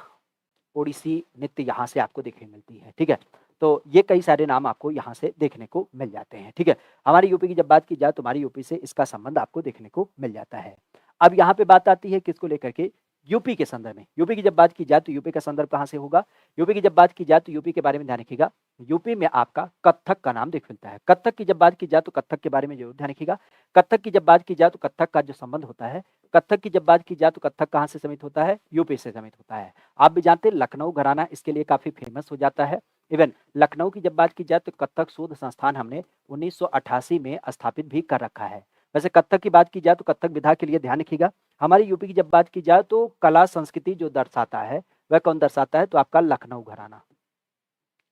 ओडिसी नृत्य यहाँ से आपको देखने मिलती है, ठीक है। तो ये कई सारे नाम आपको यहाँ से देखने को मिल जाते हैं, ठीक है। हमारी यूपी की जब बात की जाए तो हमारी यूपी से इसका संबंध आपको देखने को मिल जाता है। अब यहाँ पे बात आती है किसको लेकर के? यूपी के संदर्भ में। यूपी की जब बात की जाए तो यूपी का संदर्भ कहाँ से होगा? यूपी की जब बात की जाए तो यूपी के बारे में ध्यान रखिएगा, यूपी में आपका कत्थक का नाम दिख मिलता है। कत्थक की जब बात की जाए तो कत्थक के बारे में जरूर ध्यान रखिएगा। कत्थक की जब बात की जाए तो कत्थक का जो संबंध होता है, कत्थक की जब बात की जाए तो कत्थक कहाँ से समित होता है? यूपी से समित होता है। आप भी जानते हैं लखनऊ घराना इसके लिए काफी फेमस हो जाता है। इवन लखनऊ की जब बात की जाए तो कत्थक शोध संस्थान हमने 1988 में स्थापित भी कर रखा है। वैसे कत्थक की बात की जाए तो कत्थक विधा के लिए ध्यान रखिएगा। हमारी यूपी की जब बात की जाए तो कला संस्कृति जो दर्शाता है वह कौन दर्शाता है? तो आपका लखनऊ घराना।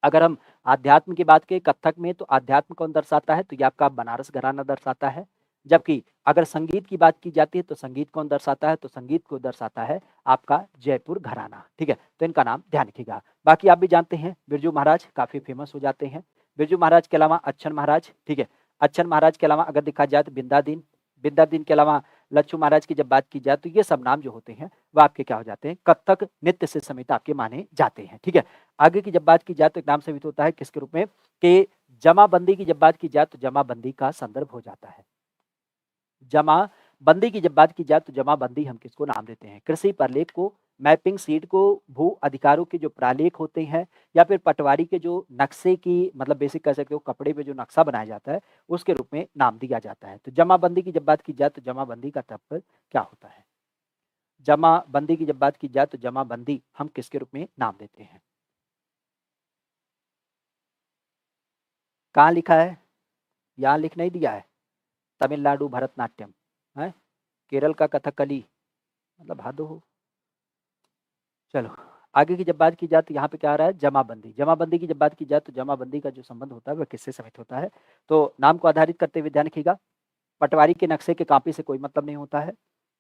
अगर हम आध्यात्म की बात करें कत्थक में तो आध्यात्म कौन दर्शाता है? तो ये आपका बनारस घराना दर्शाता है। जबकि अगर संगीत की बात की जाती है तो संगीत कौन दर्शाता है? तो संगीत को दर्शाता है आपका जयपुर घराना, ठीक है। तो इनका नाम ध्यान रखिएगा। बाकी आप भी जानते हैं बिरजू महाराज काफी फेमस हो जाते हैं। बिरजू महाराज के अलावा अच्छन महाराज, ठीक है। अच्छन महाराज के अलावा अगर देखा जाए तो बिंदादीन, बिंदादीन के अलावा लच्छू महाराज की जब बात की जाए तो ये सब नाम जो होते हैं वह आपके क्या हो जाते हैं? कत्थक नृत्य से समित आपके माने जाते हैं, ठीक है। आगे की जब बात की जाए तो एक नाम समित होता है किसके रूप में? कि जमाबंदी की जब बात की जाए तो जमाबंदी का संदर्भ हो जाता है। जमाबंदी की जब बात की जाए तो जमाबंदी हम किसको नाम देते हैं? कृषि प्रलेख को, मैपिंग सीट को, भू अधिकारों के जो प्रालेख होते हैं या फिर पटवारी के जो नक्शे की मतलब बेसिक कह सकते हो कपड़े पे जो नक्शा बनाया जाता है उसके रूप में नाम दिया जाता है। तो जमाबंदी की जब बात की जाए तो जमाबंदी का तात्पर्य क्या होता है? जमाबंदी की जब बात की जाए तो जमाबंदी हम किसके रूप में नाम देते हैं? कहाँ लिखा है? यहाँ लिख नहीं दिया है। तमिलनाडु भरतनाट्यम है, केरल का कथकली, मतलब हद हो। चलो आगे की जब बात की जाए तो यहाँ पे क्या आ रहा है? जमाबंदी। जमाबंदी की जब बात की जाए तो जमाबंदी का जो संबंध होता है वह किससे समित होता है? तो नाम को आधारित करते हुए ध्यान रखिएगा, पटवारी के नक्शे के कॉपी से कोई मतलब नहीं होता है,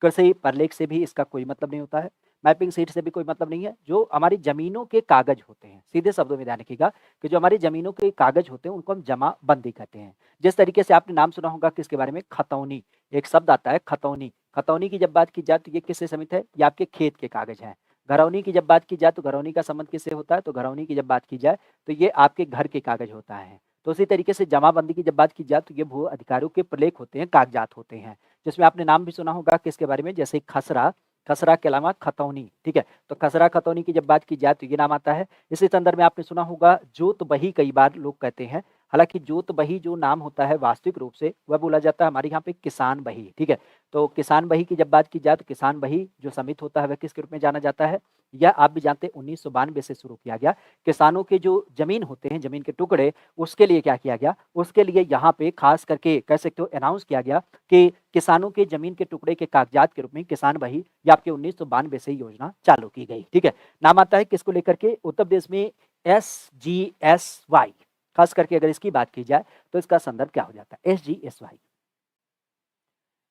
कृषि प्रलेख से भी इसका कोई मतलब नहीं होता है, मैपिंग सीट से भी कोई मतलब नहीं है। जो हमारी जमीनों के कागज होते हैं, सीधे शब्दों में ध्यान रखिएगा कि जो हमारी जमीनों के कागज होते हैं उनको हम जमाबंदी कहते हैं। जिस तरीके से आपने नाम सुना होगा किसके बारे में? खतौनी। एक शब्द आता है खतौनी। खतौनी की जब बात की जाए तो ये किससे समित है? ये आपके खेत के कागज हैं। घरौनी की जब बात की जाए तो घरौनी का संबंध किससे होता है? तो घरौनी की जब बात की जाए तो ये आपके घर के कागज होता है। तो उसी तरीके से जमाबंदी की जब बात की जाए तो ये भू अधिकारियों के प्रलेख होते हैं, कागजात होते हैं, जिसमें आपने नाम भी सुना होगा किसके बारे में? जैसे खसरा, खसरा के अलावा खतौनी, ठीक है। तो खसरा खतौनी की जब बात की जाए तो ये नाम आता है। इसी संदर्भ में आपने सुना होगा जोत बही, कई बार लोग कहते हैं। हालांकि जोत बही जो नाम होता है वास्तविक रूप से वह बोला जाता है हमारे यहाँ पे किसान बही, ठीक है। तो किसान बही की जब बात की जाए तो किसान बही जो समित होता है वह किसके रूप में जाना जाता है? यह आप भी जानते हैं 1992 से शुरू किया गया। किसानों के जो जमीन होते हैं, जमीन के टुकड़े, उसके लिए क्या किया गया? उसके लिए यहाँ पे खास करके कह सकते हो अनाउंस किया गया कि किसानों के जमीन के टुकड़े के कागजात के रूप में किसान बही ये आपके 1992 से योजना चालू की गई, ठीक है। नाम आता है किसको लेकर के? उत्तर प्रदेश में SGSY। खास करके अगर इसकी बात की जाए तो इसका संदर्भ क्या हो जाता है? SGSY।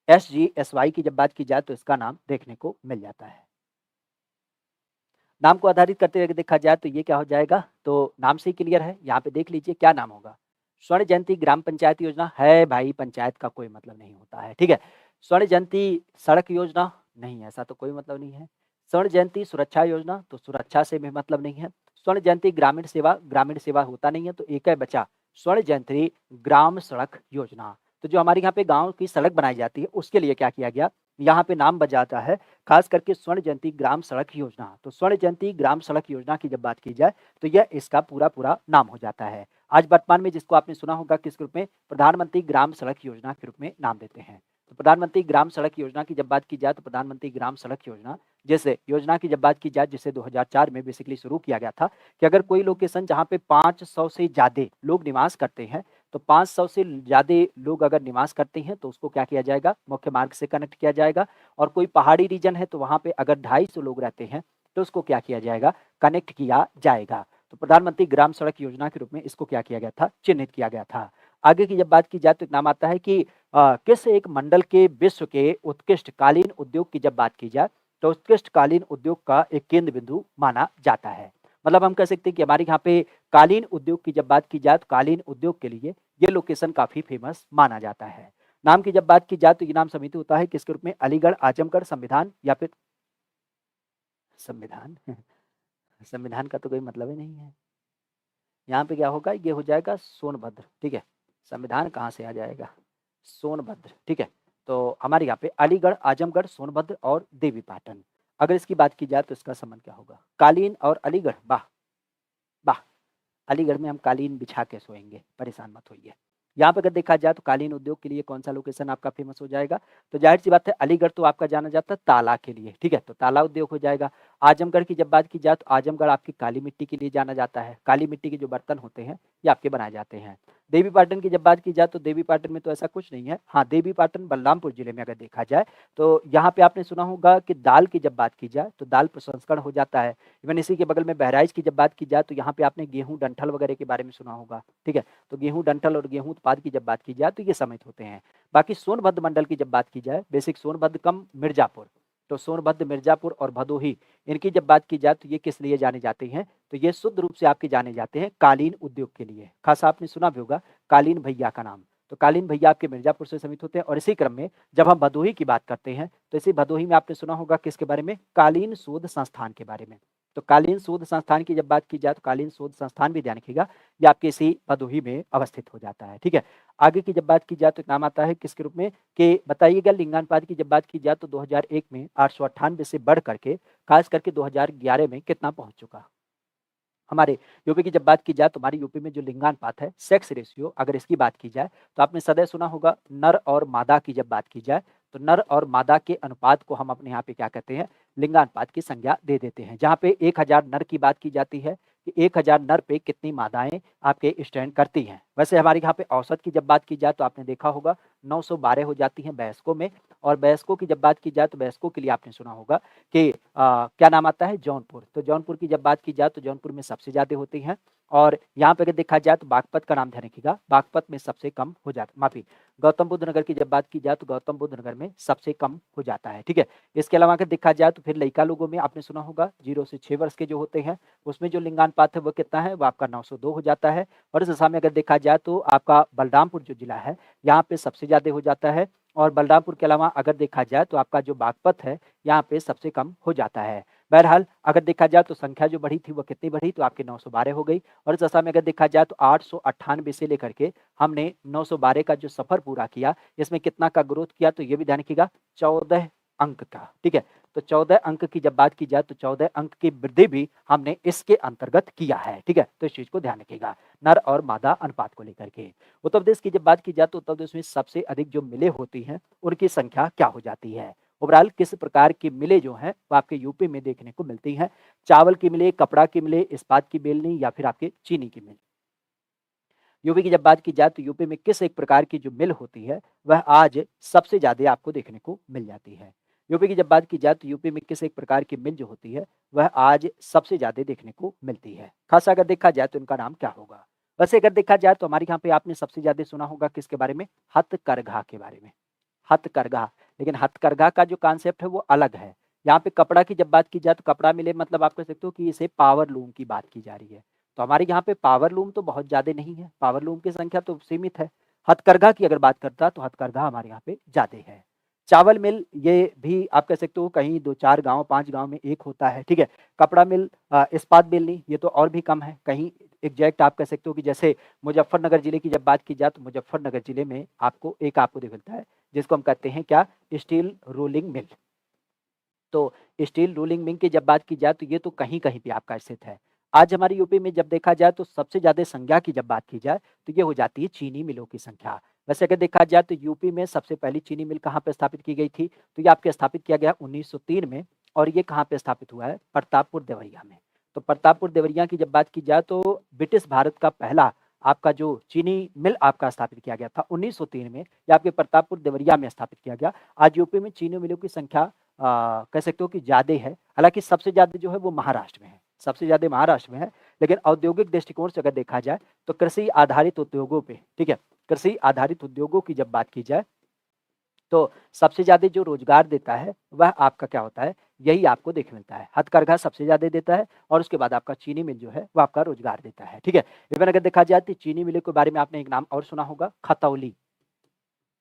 SGSY की जब बात की जाए तो इसका नाम देखने को मिल जाता है। नाम को आधारित करते हुए देखा जाए तो ये क्या हो जाएगा? तो नाम से ही क्लियर है, यहाँ पे देख लीजिए क्या नाम होगा? स्वर्ण जयंती ग्राम पंचायत योजना है भाई, पंचायत का कोई मतलब नहीं होता है, ठीक है। स्वर्ण जयंती सड़क योजना नहीं, ऐसा तो कोई मतलब नहीं है। स्वर्ण जयंती सुरक्षा योजना, तो सुरक्षा से भी मतलब नहीं है। स्वर्ण जयंती ग्रामीण सेवा होता नहीं है, तो एक है बचा स्वर्ण जयंती ग्राम सड़क योजना। तो जो हमारे यहाँ पे गांव की सड़क बनाई जाती है उसके लिए क्या किया गया? यहाँ पे नाम बजाता है खास करके स्वर्ण जयंती ग्राम सड़क योजना। तो स्वर्ण जयंती ग्राम सड़क योजना की जब बात की जाए तो यह इसका पूरा पूरा नाम हो जाता है। आज वर्तमान में जिसको आपने सुना होगा किस रूप में? प्रधानमंत्री ग्राम सड़क योजना के रूप में नाम देते हैं। तो प्रधानमंत्री ग्राम सड़क योजना की जब बात की जाए तो प्रधानमंत्री ग्राम सड़क योजना जैसे योजना की जब बात की जाए, जिसे 2004 में बेसिकली शुरू किया गया था कि अगर कोई लोकेशन जहाँ पे 500 से ज़्यादा लोग निवास करते हैं, तो 500 से ज़्यादा लोग अगर निवास करते हैं तो उसको क्या किया जाएगा, मुख्य मार्ग से कनेक्ट किया जाएगा। और कोई पहाड़ी रीजन है तो वहाँ पे अगर 250 लोग रहते हैं तो उसको क्या किया जाएगा, कनेक्ट किया जाएगा। तो प्रधानमंत्री ग्राम सड़क योजना के रूप में इसको क्या किया गया था, चिन्हित किया गया था। आगे की जब बात की जाए तो एक नाम आता है कि किस एक मंडल के विश्व के उत्कृष्ट कालीन उद्योग की जब बात की जाए तो उत्कृष्ट कालीन उद्योग का एक केंद्र बिंदु माना जाता है। मतलब हम कह सकते हैं कि हमारे यहाँ पे कालीन उद्योग की जब बात की जाए तो कालीन उद्योग के लिए ये लोकेशन काफी फेमस माना जाता है। नाम की जब बात की जाए तो ये नाम समिति होता है किसके रूप में, अलीगढ़ आजमगढ़ संविधान या फिर संविधान संविधान का तो कोई मतलब ही नहीं है। यहाँ पे क्या होगा, ये हो जाएगा सोनभद्र, ठीक है। संविधान कहाँ से आ जाएगा, सोनभद्र, ठीक है। तो हमारे यहाँ पे अलीगढ़ आजमगढ़ सोनभद्र और देवीपाटन। अगर इसकी बात की जाए तो इसका संबंध क्या होगा, कालीन और अलीगढ़, वाह वाह, अलीगढ़ में हम कालीन बिछा के सोएंगे, परेशान मत होइए। यहाँ पे अगर देखा जाए तो कालीन उद्योग के लिए कौन सा लोकेशन आपका फेमस हो जाएगा, तो जाहिर सी बात है अलीगढ़ तो आपका जाना जाता है ताला के लिए, ठीक है, तो ताला उद्योग हो जाएगा। आजमगढ़ की जब बात की जाए तो आजमगढ़ आपकी काली मिट्टी के लिए जाना जाता है, काली मिट्टी के जो बर्तन होते हैं ये आपके बनाए जाते हैं। देवीपाटन की जब बात की जाए तो देवीपाटन में तो ऐसा कुछ नहीं है, हाँ देवीपाटन बलरामपुर जिले में अगर देखा जाए तो यहाँ पे आपने सुना होगा कि दाल की जब बात की जाए तो दाल प्रसंस्करण हो जाता है। इवन इसी के बगल में बहराइच की जब बात की जाए तो यहाँ पे आपने गेहूं डंठल वगैरह के बारे में सुना होगा, ठीक है। तो गेहूं डंठल और गेहूं उत्पाद की जब बात की जाए तो ये समित होते हैं। बाकी सोनभद्र मंडल की जब बात की जाए, बेसिक सोनभद्र कम मिर्जापुर, तो सोनभद्र मिर्जापुर और भदोही, इनकी जब बात की जाए तो ये किस लिए जाने जाते हैं, तो ये शुद्ध रूप से आपके जाने जाते हैं कालीन उद्योग के लिए। खासा आपने सुना भी होगा कालीन भैया का नाम, तो कालीन भैया आपके मिर्जापुर से समित होते हैं। और इसी क्रम में जब हम भदोही की बात करते हैं तो इसी भदोही में आपने सुना होगा किसके बारे में, कालीन शोध संस्थान के बारे में। तो कालीन शोध संस्थान की जब बात की जाए तो कालीन शोध संस्थान भी ध्यान रखिएगा, ये आपके इसी भदोही में अवस्थित हो जाता है, ठीक है। आगे की जब बात की जाए तो एक नाम आता है किसके रूप में, कि बताइएगा लिंगानुपात की जब बात की जाए तो 2001 में 898 से बढ़ करके खास करके 2011 में कितना पहुंच चुका। हमारे यूपी की जब बात की जाए तो हमारी यूपी में जो लिंगानुपात है, सेक्स रेशियो, अगर इसकी बात की जाए तो आपने सदैव सुना होगा नर और मादा की जब बात की जाए तो नर और मादा के अनुपात को हम अपने यहाँ पे क्या कहते हैं, लिंगानुपात की संज्ञा दे देते हैं। जहाँ पे 1000 नर की बात की जाती है कि 1000 नर पे कितनी मादाएं आपके स्टैंड करती हैं। वैसे हमारे यहाँ पे औसत की जब बात की जाए तो आपने देखा होगा 912 हो जाती हैं वयस्कों में। और वयस्कों की जब बात की जाए तो वयस्कों के लिए आपने सुना होगा कि क्या नाम आता है, जौनपुर। तो जौनपुर की जब बात की जाए तो जौनपुर में सबसे ज़्यादा होती हैं। और यहाँ पे अगर देखा जाए तो बागपत का नाम ध्यान रखिएगा, बागपत में सबसे कम हो जाता, माफी, गौतम बुद्ध नगर की जब बात की जाए तो गौतम बुद्ध नगर में सबसे कम हो जाता है, ठीक है। इसके अलावा अगर देखा जाए तो फिर लड़का लोगों में आपने सुना होगा 0 से 6 वर्ष के जो होते हैं उसमें जो लिंगानुपात है वो कितना है, वो आपका 902 हो जाता है। और इस दशा में अगर देखा जाए तो आपका बलरामपुर जो जिला है यहाँ पे सबसे ज़्यादा हो जाता है। और बलरामपुर के अलावा अगर देखा जाए तो आपका जो बागपत है यहाँ पे सबसे कम हो जाता है। बहरहाल अगर देखा जाए तो संख्या जो बढ़ी थी वो कितनी बढ़ी, तो आपकी 912 हो गई। और इस दशा में अगर देखा जाए तो 898 से लेकर के हमने 912 का जो सफर पूरा किया, इसमें कितना का ग्रोथ किया, तो ये भी ध्यान रखिएगा 14 अंक का, ठीक है। तो 14 अंक की जब बात की जाए तो 14 अंक की वृद्धि भी हमने इसके अंतर्गत किया है, ठीक है। तो इस चीज को ध्यान रखिएगा नर और मादा अनुपात को लेकर के। उत्तर प्रदेश की जब बात की जाए तो उत्तर प्रदेश में सबसे अधिक जो मिलें होती हैं उनकी संख्या क्या हो जाती है। ओवरऑल किस प्रकार की मिलें जो हैं वो आपके यूपी में देखने को मिलती हैं, चावल की मिलें, कपड़ा की मिलें, इस्पात की बेलनी या फिर आपके चीनी की मिल। यूपी की जब बात की जाए तो यूपी में किस एक प्रकार की जो मिल होती है वह आज सबसे ज्यादा आपको देखने को मिल जाती है। यूपी की जब बात की जाए तो यूपी में किस एक प्रकार की मिल जो होती है वह आज सबसे ज्यादा देखने को मिलती है। खासा अगर देखा जाए तो इनका नाम क्या होगा। वैसे अगर देखा जाए तो हमारे यहाँ पे आपने सबसे ज्यादा सुना होगा किसके बारे में, हथकरघा के बारे में, हथकरघा। लेकिन हथकरघा का जो कॉन्सेप्ट है वो अलग है। यहाँ पे कपड़ा की जब बात की जाए तो कपड़ा मिले मतलब आप कह सकते हो कि इसे पावर लूम की बात की जा रही है। तो हमारे यहाँ पे पावर लूम तो बहुत ज्यादा नहीं है, पावर लूम की संख्या तो सीमित है। हथकरघा की अगर बात करता तो हथकरघा हमारे यहाँ पे ज्यादा है। चावल मिल ये भी आप कह सकते हो कहीं 2-4 गांव 5 गांव में एक होता है, ठीक है। कपड़ा मिल, इस्पात मिल ये तो और भी कम है, कहीं एग्जैक्ट आप कह सकते हो कि जैसे मुजफ्फरनगर जिले की जब बात की जाए तो मुजफ्फरनगर जिले में आपको एक आपको मिलता है जिसको हम कहते हैं क्या, स्टील रोलिंग मिल। तो स्टील रोलिंग मिल की जब बात की जाए तो ये तो कहीं कहीं पे आपका स्थित है। आज हमारे यूपी में जब देखा जाए तो सबसे ज्यादा संख्या की जब बात की जाए तो ये हो जाती है चीनी मिलों की संख्या। वैसे अगर देखा जाए तो यूपी में सबसे पहली चीनी मिल कहाँ पर स्थापित की गई थी, तो ये आपके स्थापित किया गया 1903 में और ये कहाँ पे स्थापित हुआ है? प्रतापपुर देवरिया में। तो प्रतापपुर देवरिया की जब बात की जाए तो ब्रिटिश भारत का पहला आपका जो चीनी मिल आपका स्थापित किया गया था 1903 में, ये आपके प्रतापपुर देवरिया में स्थापित किया गया। आज यूपी में चीनी मिलों की संख्या कह सकते हो कि ज़्यादा है, हालाँकि सबसे ज़्यादा जो है वो महाराष्ट्र में है, सबसे ज़्यादा महाराष्ट्र में है। लेकिन औद्योगिक दृष्टिकोण से अगर देखा जाए तो कृषि आधारित उद्योगों पे, ठीक है, कृषि आधारित उद्योगों की जब बात की जाए तो सबसे ज़्यादा जो रोज़गार देता है वह आपका क्या होता है? यही आपको देखने मिलता है। हथकरघा सबसे ज़्यादा देता है और उसके बाद आपका चीनी मिल जो है वो आपका रोज़गार देता है, ठीक है? इवन अगर देखा जाए तो चीनी मिलों के बारे में आपने एक नाम और सुना होगा, खतौली।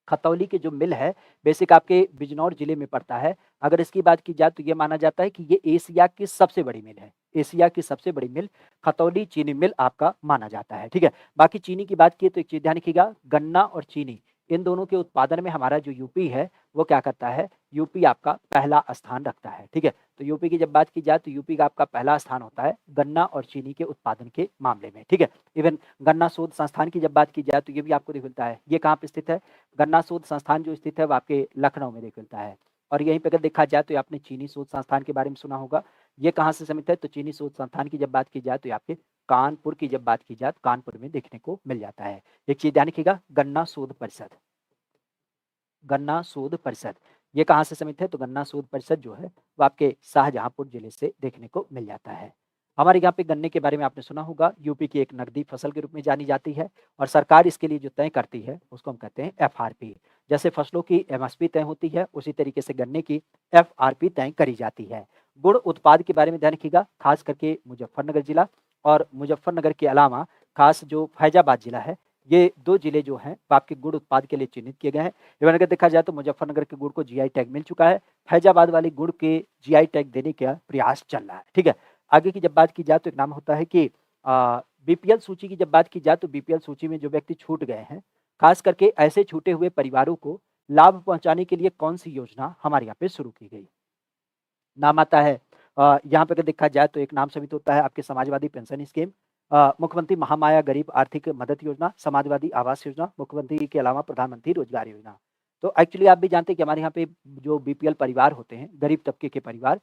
खतौली की जो मिल है बेसिक आपके बिजनौर जिले में पड़ता है। अगर इसकी बात की जाए तो ये माना जाता है कि ये एशिया की सबसे बड़ी मिल है। एशिया की सबसे बड़ी मिल खतौली चीनी मिल आपका माना जाता है, ठीक है? बाकी चीनी की बात की तो एक चीज़ ध्यान रखिएगा, गन्ना और चीनी इन दोनों के उत्पादन में हमारा जो यूपी है वो क्या करता है? यूपी आपका पहला स्थान रखता है, ठीक है? तो यूपी की जब बात की जाए तो यूपी का आपका पहला स्थान होता है गन्ना और चीनी के उत्पादन के मामले में, ठीक है? इवन गन्ना शोध संस्थान की जब बात की जाए तो ये भी आपको दिख मिलता है। ये कहाँ पे स्थित है? गन्ना शोध संस्थान जो स्थित है वो आपके लखनऊ में देख मिलता है। और यहीं पे अगर देखा जाए तो आपने चीनी शोध संस्थान के बारे में सुना होगा। ये कहाँ से समित है? तो चीनी शोध संस्थान की जब बात की जाए तो ये आपके कानपुर की जब बात की जाए तो कानपुर में देखने को मिल जाता है। एक चीज़ ध्यान रखिएगा, गन्ना शोध परिषद, गन्ना शोध परिषद ये कहाँ से समित है? तो गन्ना शोध परिषद जो है वो आपके शाहजहाँपुर जिले से देखने को मिल जाता है। हमारे यहाँ पे गन्ने के बारे में आपने सुना होगा, यूपी की एक नकदी फसल के रूप में जानी जाती है और सरकार इसके लिए जो तय करती है उसको हम कहते हैं एफआरपी। जैसे फसलों की एमएसपी तय होती है उसी तरीके से गन्ने की एफआरपी तय करी जाती है। गुड़ उत्पाद के बारे में ध्यान रखिएगा, खास करके मुजफ्फरनगर जिला और मुजफ्फरनगर के अलावा खास जो फैजाबाद जिला है, ये 2 जिले जो हैं वो आपके गुड़ उत्पाद के लिए चिन्हित किए गए हैं। इवन अगर देखा जाए तो मुजफ्फरनगर के गुड़ को जीआई टैग मिल चुका है, फैजाबाद वाले गुड़ के जीआई टैग देने का प्रयास चल रहा है, ठीक है? आगे की जब बात की जाए तो एक नाम होता है कि बीपीएल सूची की जब बात की जाए तो बीपीएल सूची में जो व्यक्ति छूट गए हैं, खास करके ऐसे छूटे हुए परिवारों को लाभ पहुँचाने के लिए कौन-सी योजना हमारे यहाँ पे शुरू की गई? नाम आता है यहाँ पे अगर देखा जाए तो एक नाम समित होता है आपके समाजवादी पेंशन स्कीम, मुख्यमंत्री महामाया गरीब आर्थिक मदद योजना, समाजवादी आवास योजना, मुख्यमंत्री के अलावा प्रधानमंत्री रोजगार योजना। तो एक्चुअली आप भी जानते हैं कि हमारे यहाँ पे जो बीपीएल परिवार होते हैं, गरीब तबके के परिवार,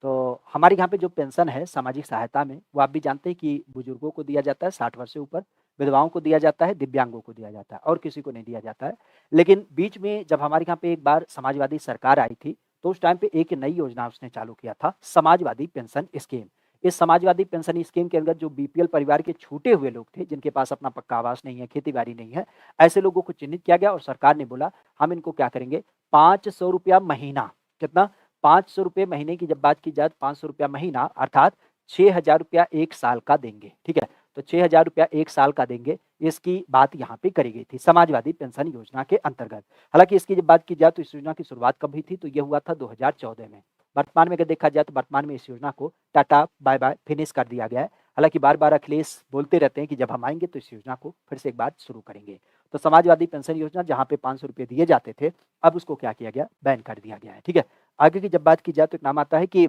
तो हमारे यहाँ पे जो पेंशन है सामाजिक सहायता में, वो आप भी जानते हैं कि बुजुर्गों को दिया जाता है 60 वर्ष से ऊपर, विधवाओं को दिया जाता है, दिव्यांगों को दिया जाता है और किसी को नहीं दिया जाता है। लेकिन बीच में जब हमारे यहाँ पे एक बार समाजवादी सरकार आई थी, तो उस टाइम पे एक नई योजना उसने चालू किया था, समाजवादी पेंशन स्कीम। इस समाजवादी पेंशन स्कीम के अंदर जो बीपीएल परिवार के छूटे हुए लोग थे, जिनके पास अपना पक्का आवास नहीं है, खेती-बाड़ी नहीं है, ऐसे लोगों को चिन्हित किया गया और सरकार ने बोला, हम इनको क्या करेंगे, ₹500 महीना, कितना? ₹500 महीने की जब बात की जाए, ₹500 महीना अर्थात ₹6000 1 साल का देंगे, ठीक है? तो ₹6000 1 साल का देंगे, इसकी बात यहाँ पे करी गई थी, समाजवादी पेंशन योजना के अंतर्गत। हालाँकि इसकी जब बात की जाए तो इस योजना की शुरुआत कब हुई थी? तो ये हुआ था 2014 में। वर्तमान में अगर देखा जाए तो वर्तमान में इस योजना को टाटा बाय-बाय फिनिश कर दिया गया है। हालाँकि बार-बार अखिलेश बोलते रहते हैं कि जब हम आएँगे तो इस योजना को फिर से एक बार शुरू करेंगे। तो समाजवादी पेंशन योजना जहाँ पे ₹500 दिए जाते थे, अब उसको क्या किया गया? बैन कर दिया गया है, ठीक है? आगे की जब बात की जाए तो एक नाम आता है कि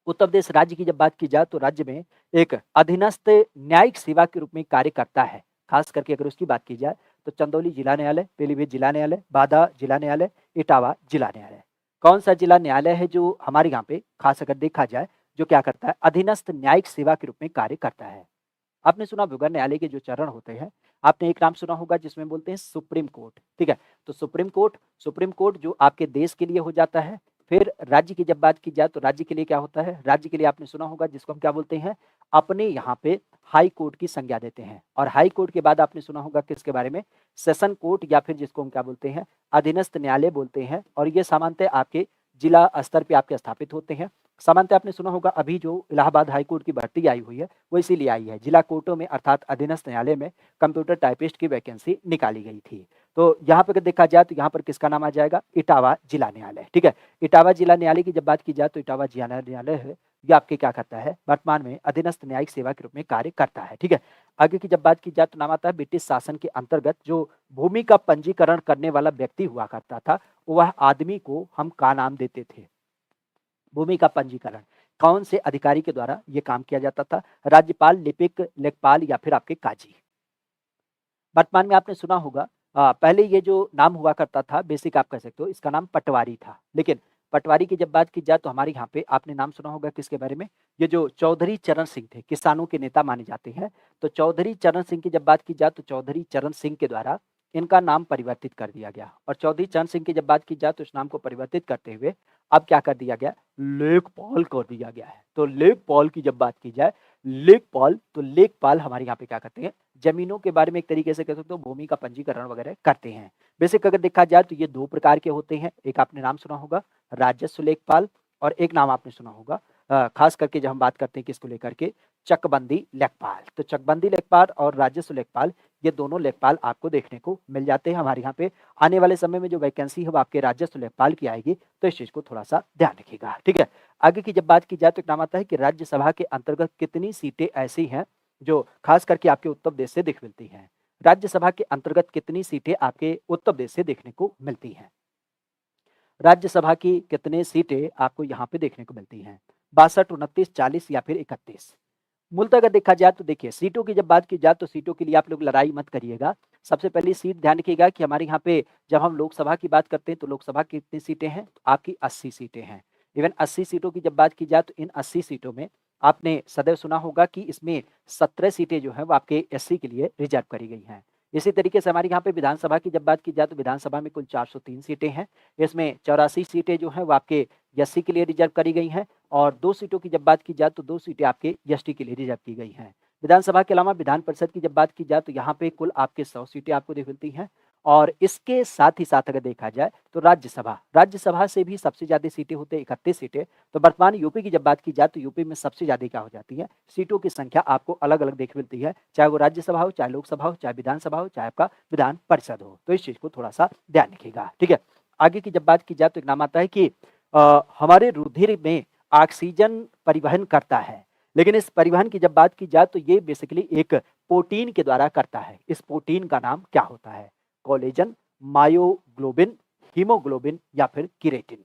उत्तर प्रदेश राज्य की जब बात की जाए तो राज्य में एक अधीनस्थ न्यायिक सेवा के रूप में कार्य करता है। खास करके अगर उसकी बात की जाए तो चंदौली जिला न्यायालय, पीलीभीत जिला न्यायालय, बांदा जिला न्यायालय, इटावा जिला न्यायालय। कौन सा जिला न्यायालय है जो हमारे यहाँ पे खास अगर देखा जाए जो क्या करता है? अधीनस्थ न्यायिक सेवा के रूप में कार्य करता है। आपने सुना होगा न्यायालय के जो चरण होते हैं, आपने एक नाम सुना होगा जिसमें बोलते हैं सुप्रीम कोर्ट, ठीक है? तो सुप्रीम कोर्ट जो आपके देश के लिए हो जाता है। फिर राज्य की जब बात की जाए तो राज्य के लिए क्या होता है? राज्य के लिए आपने सुना होगा जिसको हम क्या बोलते हैं? अपने यहाँ पे हाई कोर्ट की संज्ञा देते हैं और हाई कोर्ट के बाद आपने सुना होगा किसके बारे में? सेशन कोर्ट या फिर जिसको हम क्या बोलते हैं? अधीनस्थ न्यायालय बोलते हैं और ये सामान्यतः आपके जिला स्तर पे आपके स्थापित होते हैं। सामान्यतः आपने सुना होगा अभी जो इलाहाबाद हाई कोर्ट की भर्ती आई हुई है, वो इसीलिए आई है। जिला कोर्टों में अर्थात अधीनस्थ न्यायालय में कंप्यूटर टाइपिस्ट की वैकेंसी निकाली गई थी। तो यहाँ पे अगर देखा जाए तो यहाँ पर किसका नाम आ जाएगा? इटावा जिला न्यायालय, ठीक है? इटावा जिला न्यायालय की जब बात की जाए तो इटावा जिला न्यायालय है, ये आपके क्या करता है? वर्तमान में अधीनस्थ न्यायिक सेवा के रूप में कार्य करता है, ठीक है? आगे की जब बात की जाए तो नाम आता है ब्रिटिश शासन के अंतर्गत जो भूमि का पंजीकरण करने वाला व्यक्ति हुआ करता था, वह आदमी को हम का नाम देते थे? भूमि का पंजीकरण कौन से अधिकारी के द्वारा ये काम किया जाता था? राज्यपाल, लिपिक, लेखपाल या फिर आपके काजी। वर्तमान में आपने सुना होगा पहले ये जो नाम हुआ करता था बेसिक आप कह सकते हो इसका नाम पटवारी था, लेकिन पटवारी की जब बात की जाए तो हमारे यहाँ पे आपने नाम सुना होगा किसके बारे में, ये जो चौधरी चरण सिंह थे, किसानों के नेता माने जाते हैं। तो चौधरी चरण सिंह की जब बात की जाए तो चौधरी चरण सिंह के द्वारा इनका नाम परिवर्तित कर दिया गया। और चौधरी चरण सिंह की जब बात की जाए तो इस नाम को परिवर्तित करते हुए अब क्या कर दिया गया, लेखपाल कर दिया गया है। तो लेखपाल की जब बात की जाए, लेखपाल, तो लेखपाल हमारे यहाँ पे क्या करते हैं, जमीनों के बारे में एक तरीके से कह सकते हो भूमि का पंजीकरण वगैरह करते हैं। बेसिक अगर देखा जाए तो ये दो प्रकार के होते हैं, एक आपने नाम सुना होगा राजस्व लेखपाल, और एक नाम आपने सुना होगा खास करके जब हम बात करते हैं किसको लेकर के, चकबंदी लेखपाल। तो चकबंदी लेखपाल और राजस्व लेखपाल, ये दोनों लेखपाल आपको देखने को मिल जाते हैं हमारे यहाँ पे। आने वाले समय में जो वैकेंसी है वो आपके राजस्व लेखपाल की आएगी, तो इस चीज को थोड़ा सा ध्यान रखिएगा, ठीक है। आगे की जब बात की जाए तो एक नाम आता है कि राज्यसभा के अंतर्गत कितनी सीटें ऐसी हैं जो खास करके आपके उत्तर प्रदेश से दिख मिलती हैं। राज्यसभा के अंतर्गत कितनी सीटें आपके उत्तर प्रदेश से देखने को मिलती हैं। राज्यसभा की कितने सीटें आपको यहाँ पे देखने को मिलती हैं, 62, 29, 40 या फिर 31। मूलतः अगर देखा जाए तो देखिए सीटों की जब बात की जाए तो सीटों के लिए आप लोग लड़ाई मत करिएगा। सबसे पहली सीट ध्यान रखिएगा कि हमारे यहाँ पे जब हम लोकसभा की बात करते हैं तो लोकसभा की कितनी सीटें हैं, तो आपकी 80 सीटें हैं। इवन 80 सीटों की जब बात की जाए तो इन 80 सीटों में आपने सदैव सुना होगा कि इसमें 17 सीटें जो है वो आपके एससी के लिए रिजर्व करी गई हैं। इसी तरीके से हमारे यहाँ पे विधानसभा की जब बात की जाए तो विधानसभा में कुल 403 सीटें हैं। इसमें 84 सीटें जो हैं वो आपके एससी के लिए रिजर्व करी गई हैं, और 2 सीटों की जब बात की जाए तो 2 सीटें आपके एसटी के लिए रिजर्व की गई हैं। विधानसभा के अलावा विधान परिषद की जब बात की जाए तो यहाँ पे कुल आपके 100 सीटें आपको देख मिलती हैं। और इसके साथ ही साथ अगर देखा जाए तो राज्यसभा से भी सबसे ज्यादा सीटें होते हैं, 31 सीटें। तो वर्तमान यूपी की जब बात की जाए तो यूपी में सबसे ज्यादा क्या हो जाती है, सीटों की संख्या आपको अलग अलग देख मिलती है, चाहे वो राज्यसभा हो, चाहे लोकसभा हो, चाहे विधानसभा हो, चाहे आपका विधान परिषद हो। तो इस चीज को थोड़ा सा ध्यान रखिएगा, ठीक है। आगे की जब बात की जाए तो एक नाम आता है कि हमारे रुधिर में ऑक्सीजन परिवहन करता है, लेकिन इस परिवहन की जब बात की जाए तो ये बेसिकली एक प्रोटीन के द्वारा करता है। इस प्रोटीन का नाम क्या होता है, कोलेजन, मायोग्लोबिन, हीमोग्लोबिन या फिर किरेटिन।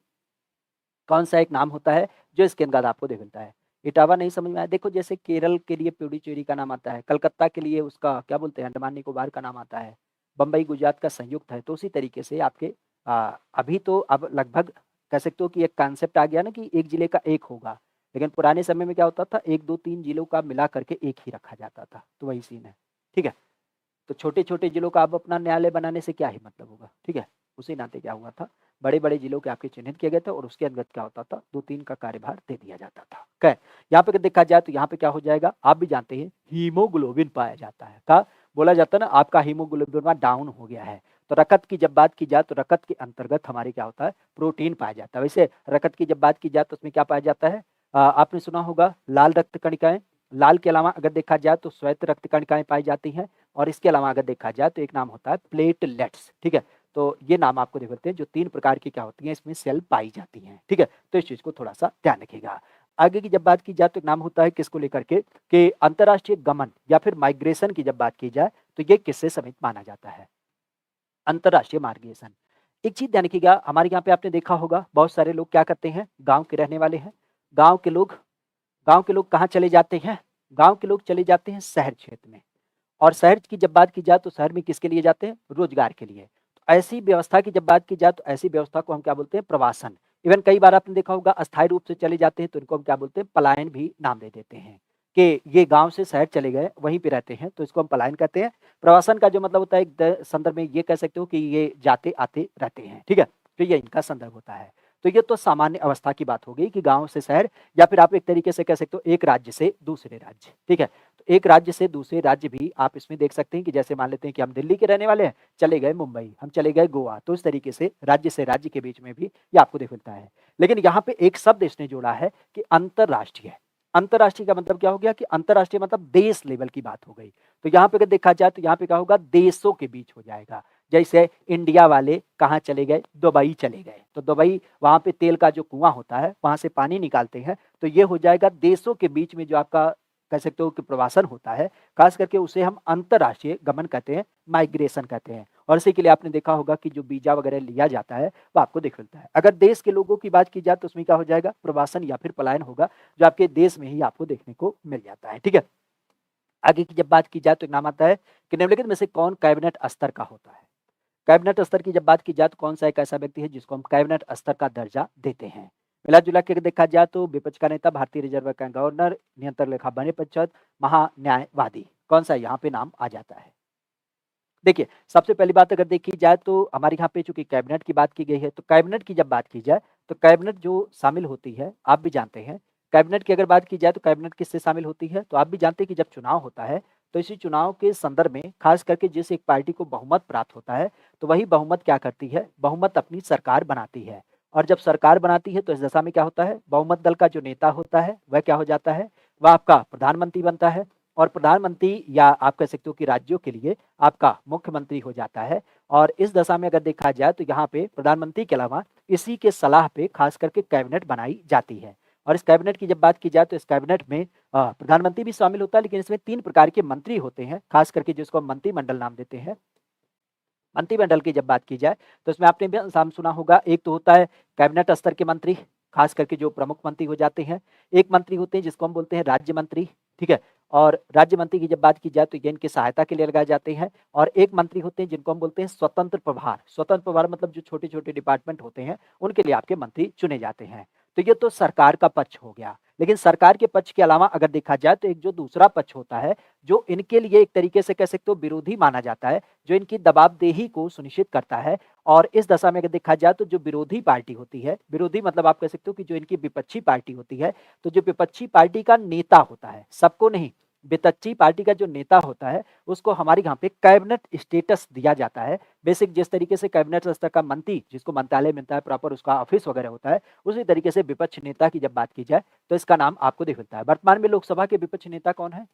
कौन सा एक नाम होता है जो इसके अंदर आपको देख मिलता है। इटावा नहीं समझ में आया, देखो जैसे केरल के लिए पुडुचेरी का नाम आता है, कलकत्ता के लिए उसका क्या बोलते हैं अंडमान निकोबार का नाम आता है, बम्बई गुजरात का संयुक्त है। तो उसी तरीके से आपके अभी तो अब लगभग कह सकते हो कि एक कॉन्सेप्ट आ गया ना कि एक जिले का एक होगा, लेकिन पुराने समय में क्या होता था, 1, 2, 3 जिलों का मिला करके एक ही रखा जाता था। तो वही सीन है, ठीक है। तो छोटे छोटे जिलों का अब अपना न्यायालय बनाने से क्या ही मतलब होगा, ठीक है। उसी नाते क्या हुआ था, बड़े बड़े जिलों के आपके चिन्हित किए गए थे और उसके अंतर्गत क्या होता था, 2-3 का कार्यभार दे दिया जाता था। क्या यहाँ पे देखा जाए तो यहाँ पे क्या हो जाएगा, आप भी जानते हैं हीमोग्लोबिन पाया जाता है। का बोला जाता है ना आपका हीमोग्लोबिन डाउन हो गया है। तो रकत की जब बात की जाए तो रकत के अंतर्गत हमारे क्या होता है, प्रोटीन पाया जाता है। वैसे रकत की जब बात की जाए तो उसमें क्या पाया जाता है, आपने सुना होगा लाल रक्त कणिकाएं। लाल के अलावा अगर देखा जाए तो श्वेत रक्त कणिकाएं पाई जाती हैं, और इसके अलावा अगर देखा जाए तो एक नाम होता है प्लेटलेट्स, ठीक है। तो ये नाम आपको देख सकते हैं जो 3 प्रकार की क्या होती हैं इसमें सेल पाई जाती हैं, ठीक है। तो इस चीज को थोड़ा सा ध्यान रखिएगा। आगे की जब बात की जाए तो एक नाम होता है किसको लेकर के, कि अंतरराष्ट्रीय गमन या फिर माइग्रेशन की जब बात की जाए तो ये किससे समित माना जाता है, अंतरराष्ट्रीय मार्गेशन। एक चीज ध्यान रखिएगा, हमारे यहाँ पे आपने देखा होगा बहुत सारे लोग क्या करते हैं, गांव के रहने वाले हैं। गांव के लोग गांव के लोग कहाँ चले जाते हैं, गांव के लोग चले जाते हैं शहर क्षेत्र में। और शहर की जब बात की जाए तो शहर में किसके लिए जाते हैं, रोजगार के लिए। तो ऐसी व्यवस्था की जब बात की जाए तो ऐसी व्यवस्था को हम क्या बोलते हैं, प्रवासन। इवन कई बार आपने देखा होगा अस्थायी रूप से चले जाते हैं तो इनको हम क्या बोलते हैं, पलायन भी नाम दे देते हैं, कि ये गांव से शहर चले गए वहीं पे रहते हैं, तो इसको हम पलायन कहते हैं। प्रवासन का जो मतलब होता है एक संदर्भ में ये कह सकते हो कि ये जाते आते रहते हैं, ठीक है। तो ये इनका संदर्भ होता है। तो ये तो सामान्य अवस्था की बात हो गई कि गांव से शहर, या फिर आप एक तरीके से कह सकते हो एक राज्य से दूसरे राज्य, ठीक है। तो एक राज्य से दूसरे राज्य भी आप इसमें देख सकते हैं कि जैसे मान लेते हैं कि हम दिल्ली के रहने वाले हैं, चले गए मुंबई, हम चले गए गोवा, तो इस तरीके से राज्य के बीच में भी ये आपको देख मिलता है। लेकिन यहाँ पे एक शब्द इसने जोड़ा है कि अंतरराष्ट्रीय। अंतरराष्ट्रीय का मतलब क्या हो गया, कि अंतरराष्ट्रीय मतलब देश लेवल की बात हो गई। तो यहाँ पे अगर देखा जाए तो यहाँ पे क्या होगा, देशों के बीच हो जाएगा। जैसे इंडिया वाले कहाँ चले गए, दुबई चले गए, तो दुबई वहां पे तेल का जो कुआं होता है वहां से पानी निकालते हैं, तो ये हो जाएगा देशों के बीच में जो आपका कह सकते हो कि प्रवासन होता है, खास करके उसे हम अंतरराष्ट्रीय गमन कहते हैं, माइग्रेशन कहते हैं। और इसी के लिए आपने देखा होगा कि जो वीजा वगैरह लिया जाता है वो आपको दिख मिलता है। अगर देश के लोगों की बात की जाए तो उसमें क्या हो जाएगा, प्रवासन या फिर पलायन होगा, जो आपके देश में ही आपको देखने को मिल जाता है, ठीक है। आगे की जब बात की जाए तो नाम आता है कि निम्नलिखित में से कौन कैबिनेट स्तर का होता है। कैबिनेट स्तर की जब बात की जाए तो कौन सा एक ऐसा व्यक्ति है जिसको हम कैबिनेट स्तर का दर्जा देते हैं? मिला-जुला के देखा जाए तो विपक्ष का नेता, भारतीय रिजर्व बैंक का गवर्नर, नियंत्रक लेखा बने परिषद, महान्यायवादी, कौन सा यहाँ पे नाम आ जाता है? देखिए, सबसे पहली बात अगर देखी जाए तो हमारे यहाँ पे चूँकि कैबिनेट की बात की गई है, तो कैबिनेट की जब बात की जाए, तो कैबिनेट जो शामिल होती है, आप भी जानते हैं, कैबिनेट की अगर बात की जाए तो कैबिनेट किससे शामिल होती है? तो आप भी जानते हैं कि जब चुनाव होता है, तो इसी चुनाव के संदर्भ में खास करके जिस एक पार्टी को बहुमत प्राप्त होता है, तो वही बहुमत क्या करती है? बहुमत अपनी सरकार बनाती है। और जब सरकार बनाती है तो इस दशा में क्या होता है? बहुमत दल का जो नेता होता है, वह क्या हो जाता है? वह आपका प्रधानमंत्री बनता है और प्रधानमंत्री या आप कह सकते हो कि राज्यों के लिए आपका मुख्यमंत्री हो जाता है। और इस दशा में अगर देखा जाए तो यहाँ पे प्रधानमंत्री के अलावा इसी के सलाह पे खास करके कैबिनेट बनाई जाती है। और इस कैबिनेट की जब बात की जाए तो इस कैबिनेट में प्रधानमंत्री भी शामिल होता है, लेकिन इसमें 3 प्रकार के मंत्री होते हैं, खास करके जिसको हम मंत्रिमंडल नाम देते हैं। मंत्रिमंडल की जब बात की जाए तो इसमें आपने भी नाम सुना होगा, एक तो होता है कैबिनेट स्तर के मंत्री, खास करके जो प्रमुख मंत्री हो जाते हैं। एक मंत्री होते हैं जिसको हम बोलते हैं राज्य मंत्री, ठीक है? और राज्य मंत्री की जब बात की जाए तो ये इनकी सहायता के लिए लगाए जाते हैं। और एक मंत्री होते हैं जिनको हम बोलते हैं स्वतंत्र प्रभार। स्वतंत्र प्रभार मतलब जो छोटे-छोटे डिपार्टमेंट होते हैं, उनके लिए आपके मंत्री चुने जाते हैं। तो ये तो सरकार का पक्ष हो गया। लेकिन सरकार के पक्ष के अलावा अगर देखा जाए तो एक जो दूसरा पक्ष होता है, जो इनके लिए एक तरीके से कह सकते हो विरोधी माना जाता है, जो इनकी दबावदेही को सुनिश्चित करता है। और इस दशा में अगर देखा जाए तो जो विरोधी पार्टी होती है, विरोधी मतलब आप कह सकते हो कि जो इनकी विपक्षी पार्टी होती है, तो जो विपक्षी पार्टी का नेता होता है, सबको नहीं, विपक्षी पार्टी का जो नेता होता है, उसको हमारे यहाँ पे कैबिनेट स्टेटस दिया जाता है। बेसिक जिस तरीके से कैबिनेट स्तर का मंत्री जिसको मंत्रालय मिलता है, प्रॉपर उसका ऑफिस वगैरह होता है, उसी तरीके से विपक्ष नेता की जब बात की जाए तो इसका नाम आपको दिख मिलता है। वर्तमान में लोकसभा के विपक्ष नेता कौन है?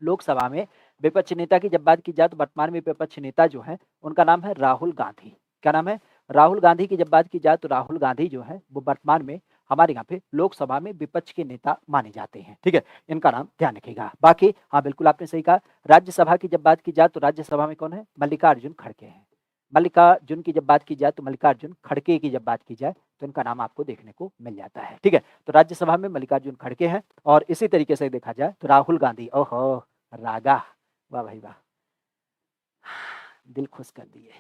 लोकसभा में विपक्ष नेता की जब बात की जाए तो वर्तमान में विपक्ष नेता जो है उनका नाम है राहुल गांधी। क्या नाम है? राहुल गांधी की जब बात की जाए तो राहुल गांधी जो है वो वर्तमान में हमारे यहाँ पे लोकसभा में विपक्ष के नेता माने जाते हैं, ठीक है? इनका नाम ध्यान रखिएगा। बाकी हाँ बिल्कुल आपने सही कहा। राज्यसभा की जब बात की जाए तो राज्यसभा में कौन है? मल्लिकार्जुन खड़गे हैं। मल्लिकार्जुन की जब बात की जाए तो मल्लिकार्जुन खड़गे की जब बात की जाए तो इनका नाम आपको देखने को मिल जाता है, ठीक है? तो राज्यसभा में मल्लिकार्जुन खड़गे हैं। और इसी तरीके से देखा जाए तो राहुल गांधी, ओहो रागा, वाह भाई वाह, दिल खुश कर दिए।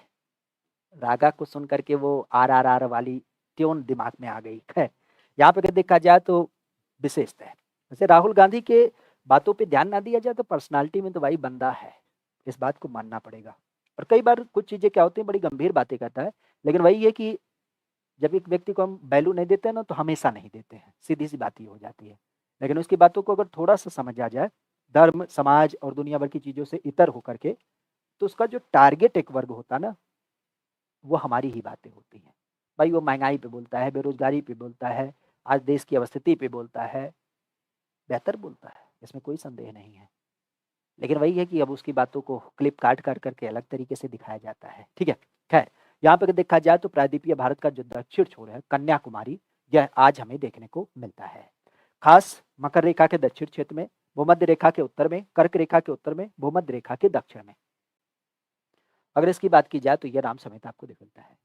रागा को सुन करके वो आर वाली ट्यून दिमाग में आ गई। खैर, यहाँ पे अगर देखा जाए तो विशेषता है। वैसे राहुल गांधी के बातों पे ध्यान ना दिया जाए तो पर्सनालिटी में तो भाई बंदा है, इस बात को मानना पड़ेगा। और कई बार कुछ चीजें क्या होती हैं, बड़ी गंभीर बातें करता है, लेकिन वही है कि जब एक व्यक्ति को हम वैल्यू नहीं देते हैं ना, तो हमेशा नहीं देते हैं, सीधी सी बात ये हो जाती है। लेकिन उसकी बातों को अगर थोड़ा सा समझा जाए, धर्म, समाज और दुनिया भर की चीज़ों से इतर होकर के, तो उसका जो टारगेट एक वर्ग होता है ना, वो हमारी ही बातें होती हैं। भाई वो महँगाई पे बोलता है, बेरोज़गारी पे बोलता है, आज देश की अवस्थिति पे बोलता है, बेहतर बोलता है, इसमें कोई संदेह नहीं है। लेकिन वही है कि अब उसकी बातों को क्लिप काट कर करके अलग तरीके से दिखाया जाता है, ठीक है? खैर, यहाँ पे अगर देखा जाए तो प्रायद्वीपीय भारत का जो दक्षिण छोर है, कन्याकुमारी, यह आज हमें देखने को मिलता है। खास मकर रेखा के दक्षिण क्षेत्र में, भूमध्य रेखा के उत्तर में, कर्क रेखा के उत्तर में, भूमध्य रेखा के दक्षिण में। अगर इसकी बात की जाए तो ये नाम समेत आपको दिख मिलता है।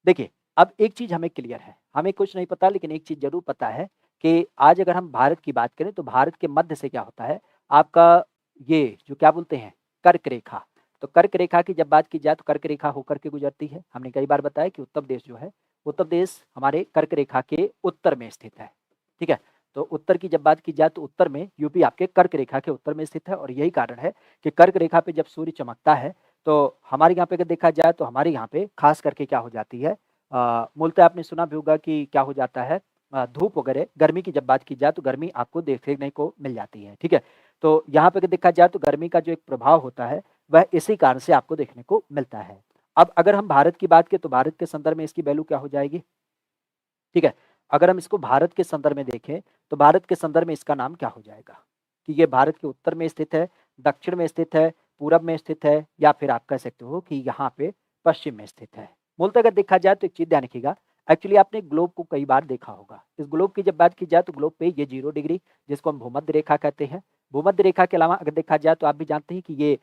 देखिए, अब एक चीज़ हमें क्लियर है, हमें कुछ नहीं पता लेकिन एक चीज़ ज़रूर पता है कि आज अगर हम भारत की बात करें तो भारत के मध्य से क्या होता है, आपका ये जो क्या बोलते हैं, कर्क रेखा। तो कर्क रेखा की जब बात की जाए तो कर्क रेखा होकर के गुजरती है। हमने कई बार बताया कि उत्तर प्रदेश जो है, उत्तर प्रदेश हमारे कर्क रेखा के उत्तर में स्थित है, ठीक है? तो उत्तर की जब बात की जाए तो उत्तर में यूपी आपके कर्क रेखा के उत्तर में स्थित है। और यही कारण है कि कर्क रेखा पे जब सूर्य चमकता है तो हमारे यहाँ पे अगर देखा जाए तो हमारे यहाँ पे खास करके क्या हो जाती है, मूलतः आपने सुना भी होगा कि क्या हो जाता है, धूप वगैरह, गर्मी की जब बात की जाए तो गर्मी आपको देखने को मिल जाती है, ठीक है? तो यहाँ पे अगर देखा जाए तो गर्मी का जो एक प्रभाव होता है वह इसी कारण से आपको देखने को मिलता है। अब अगर हम भारत की बात करें तो भारत के संदर्भ में इसकी वैल्यू क्या हो जाएगी, ठीक है? अगर हम इसको भारत के संदर्भ में देखें तो भारत के संदर्भ में इसका नाम क्या हो जाएगा कि ये भारत के उत्तर में स्थित है, दक्षिण में स्थित है, पूरब में स्थित है, या फिर आप कह सकते हो कि यहाँ पे पश्चिम में स्थित है। मूलतः अगर देखा जाए तो एक चीज़ ध्यान रखिएगा, एक्चुअली आपने ग्लोब को कई बार देखा होगा। इस ग्लोब की जब बात की जाए तो ग्लोब पे ये 0 डिग्री जिसको हम भूमध्य रेखा कहते हैं। भूमध्य रेखा के अलावा अगर देखा जाए तो आप भी जानते हैं कि ये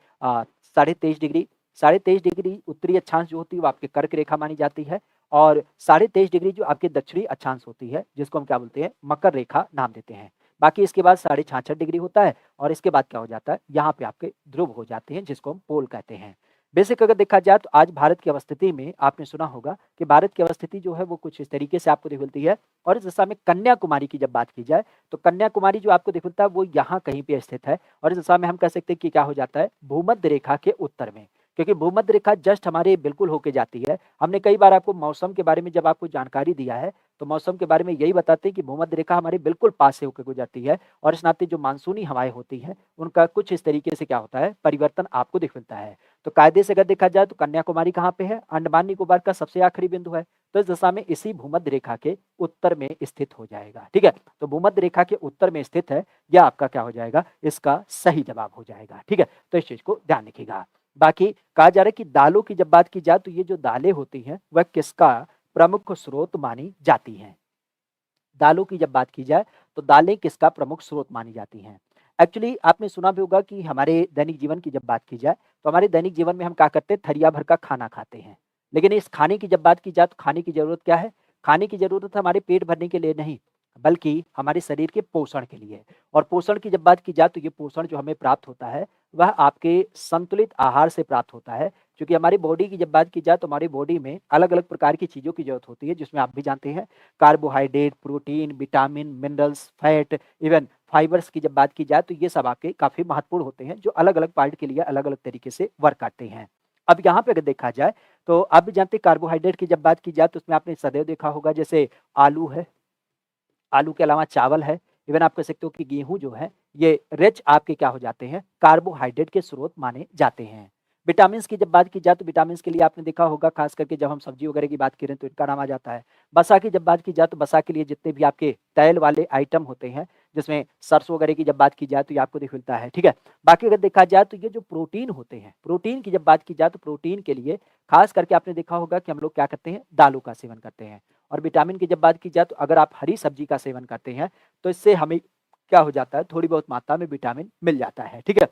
23.5 डिग्री, 23.5 डिग्री उत्तरी अक्षांश जो होती है वो आपके कर्क रेखा मानी जाती है। और 23.5 डिग्री जो आपके दक्षिणी अक्षांश होती है जिसको हम क्या बोलते हैं, मकर रेखा नाम देते हैं। बाकी इसके बाद 66.5 डिग्री होता है और इसके बाद क्या हो जाता है, यहाँ पे आपके ध्रुव हो जाते हैं जिसको हम पोल कहते हैं। बेसिक अगर देखा जाए तो आज भारत की अवस्थिति में आपने सुना होगा कि भारत की अवस्थिति जो है वो कुछ इस तरीके से आपको दिख मिलती है। और इस दिशा में कन्याकुमारी की जब बात की जाए तो कन्याकुमारी जो आपको दिख मिलता है वो यहाँ कहीं पे स्थित है। और इस दिशा में हम कह सकते हैं कि क्या हो जाता है, भूमध्य रेखा के उत्तर में, क्योंकि भूमध्य रेखा जस्ट हमारे बिल्कुल होके जाती है। हमने कई बार आपको मौसम के बारे में जब आपको जानकारी दिया है तो मौसम के बारे में यही बताते हैं कि भूमध्य रेखा हमारे बिल्कुल पास से होकर गुजरती है और इस नाते जो मानसूनी हवाएं होती हैं उनका कुछ इस तरीके से क्या होता है, परिवर्तन आपको दिख मिलता है। तो कायदे से अगर देखा जाए तो कन्याकुमारी कहाँ पे है, अंडमान निकोबार का सबसे आखिरी बिंदु है। तो इस दशा में इसी भूमध्य रेखा के उत्तर में स्थित हो जाएगा। ठीक है, तो भूमध्य रेखा के उत्तर में स्थित है, यह आपका क्या हो जाएगा, इसका सही जवाब हो जाएगा। ठीक है, तो इस चीज को ध्यान रखिएगा। बाकी कहा जा रहा है कि दालों की जब बात की जाए तो ये जो दालें होती हैं वह किसका प्रमुख स्रोत मानी जाती हैं। दालों की जब बात की जाए तो दालें किसका प्रमुख स्रोत मानी जाती हैं। एक्चुअली आपने सुना भी होगा कि हमारे दैनिक जीवन की जब बात की जाए तो हमारे दैनिक जीवन में हम क्या करते हैं, थरिया भर का खाना खाते हैं। लेकिन इस खाने की जब बात की जाए तो खाने की जरूरत क्या है, खाने की जरूरत हमारे पेट भरने के लिए नहीं बल्कि हमारे शरीर के पोषण के लिए। और पोषण की जब बात की जाए तो ये पोषण जो हमें प्राप्त होता है वह आपके संतुलित आहार से प्राप्त होता है। क्योंकि हमारी बॉडी की जब बात की जाए तो हमारी बॉडी में अलग अलग प्रकार की चीजों की जरूरत होती है, जिसमें आप भी जानते हैं carbohydrate, protein, vitamin, minerals, fat, even fibres की जब बात की जाए तो ये सब आपके काफी महत्वपूर्ण होते हैं जो अलग अलग पार्ट के लिए अलग अलग तरीके से वर्क करते हैं। अब यहाँ पे अगर देखा जाए तो आप भी जानते हैं कार्बोहाइड्रेट की जब बात की जाए तो उसमें आपने सदैव देखा होगा जैसे आलू है, आलू के अलावा चावल है, इवन आप कह सकते हो कि गेहूं जो है ये रिच आपके क्या हो जाते हैं, कार्बोहाइड्रेट के स्रोत माने जाते हैं। विटामिन की जब बात की जाए तो विटामिन के लिए आपने देखा होगा खास करके जब हम सब्जी वगैरह की बात करें तो इनका नाम आ जाता है। बसा की जब बात की जाए तो बसा के लिए जितने भी आपके तेल वाले आइटम होते हैं, जिसमें सरसों वगैरह की जब बात की जाए तो ये आपको दिख मिलता है। ठीक है, बाकी अगर देखा जाए तो ये जो प्रोटीन होते हैं, प्रोटीन की जब बात की जाए तो प्रोटीन के लिए खास करके आपने देखा होगा कि हम लोग क्या करते हैं, दालों का सेवन करते हैं। और विटामिन की जब बात की जाए तो अगर आप हरी सब्जी का सेवन करते हैं तो इससे हमें क्या हो जाता है, थोड़ी बहुत मात्रा में विटामिन मिल जाता है। ठीक है,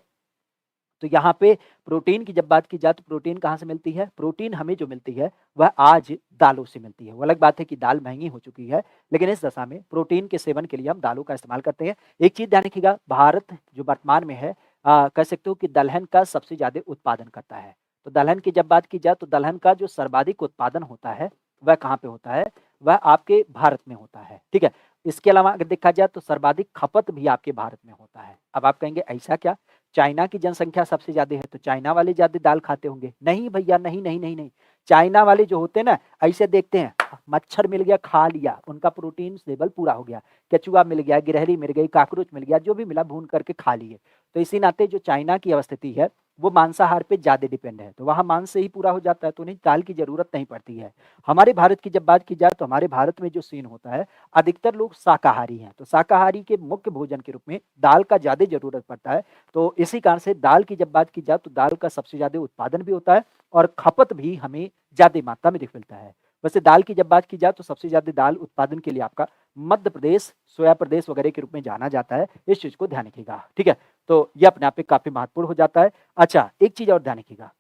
तो यहाँ पे प्रोटीन की जब बात की जाए तो प्रोटीन कहाँ से मिलती है, प्रोटीन हमें जो मिलती है वह आज दालों से मिलती है। वो अलग बात है कि दाल महंगी हो चुकी है, लेकिन इस दशा में प्रोटीन के सेवन के लिए हम दालों का इस्तेमाल करते हैं। एक चीज ध्यान रखिएगा, भारत जो वर्तमान में है कह सकते हो कि दलहन का सबसे ज्यादा उत्पादन करता है। तो दलहन की जब बात की जाए तो दलहन का जो सर्वाधिक उत्पादन होता है वह कहाँ पे होता है, वह आपके भारत में होता है। ठीक है, इसके अलावा अगर देखा जाए तो सर्वाधिक खपत भी आपके भारत में होता है। अब आप कहेंगे ऐसा क्या, चाइना की जनसंख्या सबसे ज्यादा है तो चाइना वाले ज्यादा दाल खाते होंगे। नहीं भैया, नहीं नहीं नहीं नहीं, चाइना वाले जो होते हैं ना, ऐसे देखते हैं मच्छर मिल गया खा लिया, उनका प्रोटीन लेवल पूरा हो गया, केचुआ मिल गया, गिरहरी मिल गई, काकरोच मिल गया, जो भी मिला भून करके खा लिए। तो इसी नाते जो चाइना की अवस्थिति है वो मांसाहार पे ज्यादा डिपेंड है, तो वहां मांस से ही पूरा हो जाता है, तो उन्हें दाल की जरूरत नहीं पड़ती है। हमारे भारत की जब बात की जाए तो हमारे भारत में जो सीन होता है, अधिकतर लोग शाकाहारी हैं, तो शाकाहारी के मुख्य भोजन के रूप में दाल का ज्यादा जरूरत पड़ता है। तो इसी कारण से दाल की जब बात की जाए तो दाल का सबसे ज्यादा उत्पादन भी होता है और खपत भी हमें ज्यादा मात्रा में दिख मिलता है। वैसे दाल की जब बात की जाए तो सबसे ज्यादा दाल उत्पादन के लिए आपका मध्य प्रदेश, सोया प्रदेश वगैरह के रूप में जाना जाता है। इस चीज को ध्यान रखिएगा। ठीक है, तो ये अपने आप में काफी महत्वपूर्ण हो जाता है। अच्छा, एक चीज और ध्यान रखिएगा,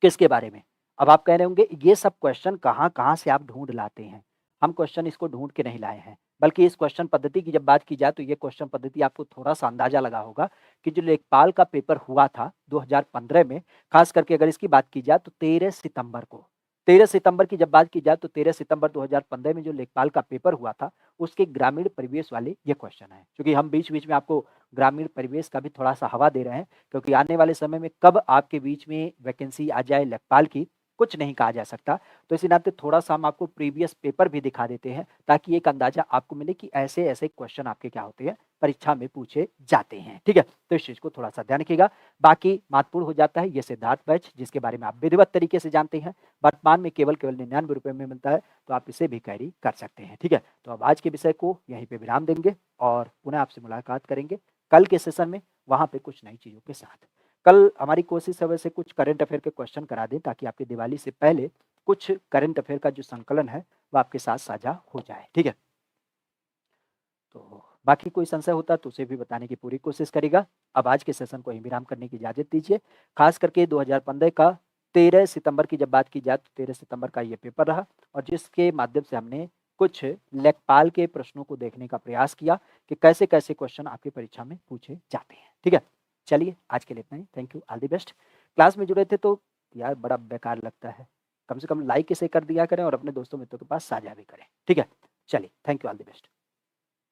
किसके बारे में, अब आप कह रहे होंगे ये सब क्वेश्चन कहाँ कहाँ से आप ढूंढ लाते हैं। हम क्वेश्चन इसको ढूंढ के नहीं लाए हैं, बल्कि इस क्वेश्चन पद्धति की जब बात की जाए तो ये क्वेश्चन पद्धति आपको थोड़ा सा अंदाजा लगा होगा कि जो लेखपाल का पेपर हुआ था 2015 में, खास करके अगर इसकी बात की जाए तो 13 सितंबर को, 13 सितंबर की जब बात की जाए तो 13 सितंबर 2015 में जो लेखपाल का पेपर हुआ था उसके ग्रामीण परिवेश वाले ये क्वेश्चन है। क्योंकि हम बीच बीच में आपको ग्रामीण परिवेश का भी थोड़ा सा हवा दे रहे हैं, क्योंकि आने वाले समय में कब आपके बीच में वैकेंसी आ जाए लेखपाल की कुछ नहीं कहा जा सकता। तो इसी नाते थोड़ा सा हम आपको प्रीवियस पेपर भी दिखा देते हैं ताकि एक अंदाजा आपको मिले कि ऐसे ऐसे क्वेश्चन आपके क्या होते हैं, परीक्षा में पूछे जाते हैं। ठीक है, तो इस चीज को थोड़ा सा ध्यान रखिएगा। बाकी महत्वपूर्ण हो जाता है ये सिद्धार्थ बैच, जिसके बारे में आप विधिवत तरीके से जानते हैं, वर्तमान में केवल केवल 99 रुपए में मिलता है, तो आप इसे भी कैरी कर सकते हैं। ठीक है, तो अब आज के विषय को यहीं पे विराम देंगे और पुनः आपसे मुलाकात करेंगे कल के सेशन में, वहां पे कुछ नई चीजों के साथ। कल हमारी कोशिश है वैसे कुछ करंट अफेयर के क्वेश्चन करा दें ताकि आपकी दिवाली से पहले कुछ करंट अफेयर का जो संकलन है वो आपके साथ साझा हो जाए। ठीक है, तो बाकी कोई संशय होता तो उसे भी बताने की पूरी कोशिश करेगा। अब आज के सेशन को यहीं विराम करने की इजाजत दीजिए। खास करके 2015 का 13 सितंबर की जब बात की जाए तो 13 सितंबर का ये पेपर रहा और जिसके माध्यम से हमने कुछ लेखपाल के प्रश्नों को देखने का प्रयास किया कि कैसे कैसे क्वेश्चन आपकी परीक्षा में पूछे जाते हैं। ठीक है, चलिए आज के लिए इतना ही। Thank you, all the best. Class में जुड़े थे तो यार बड़ा बेकार लगता है। कम से कम लाइक इसे कर दिया करें और अपने दोस्तों मित्रों के पास साझा भी करें। ठीक है? चलिए, thank you, all the best.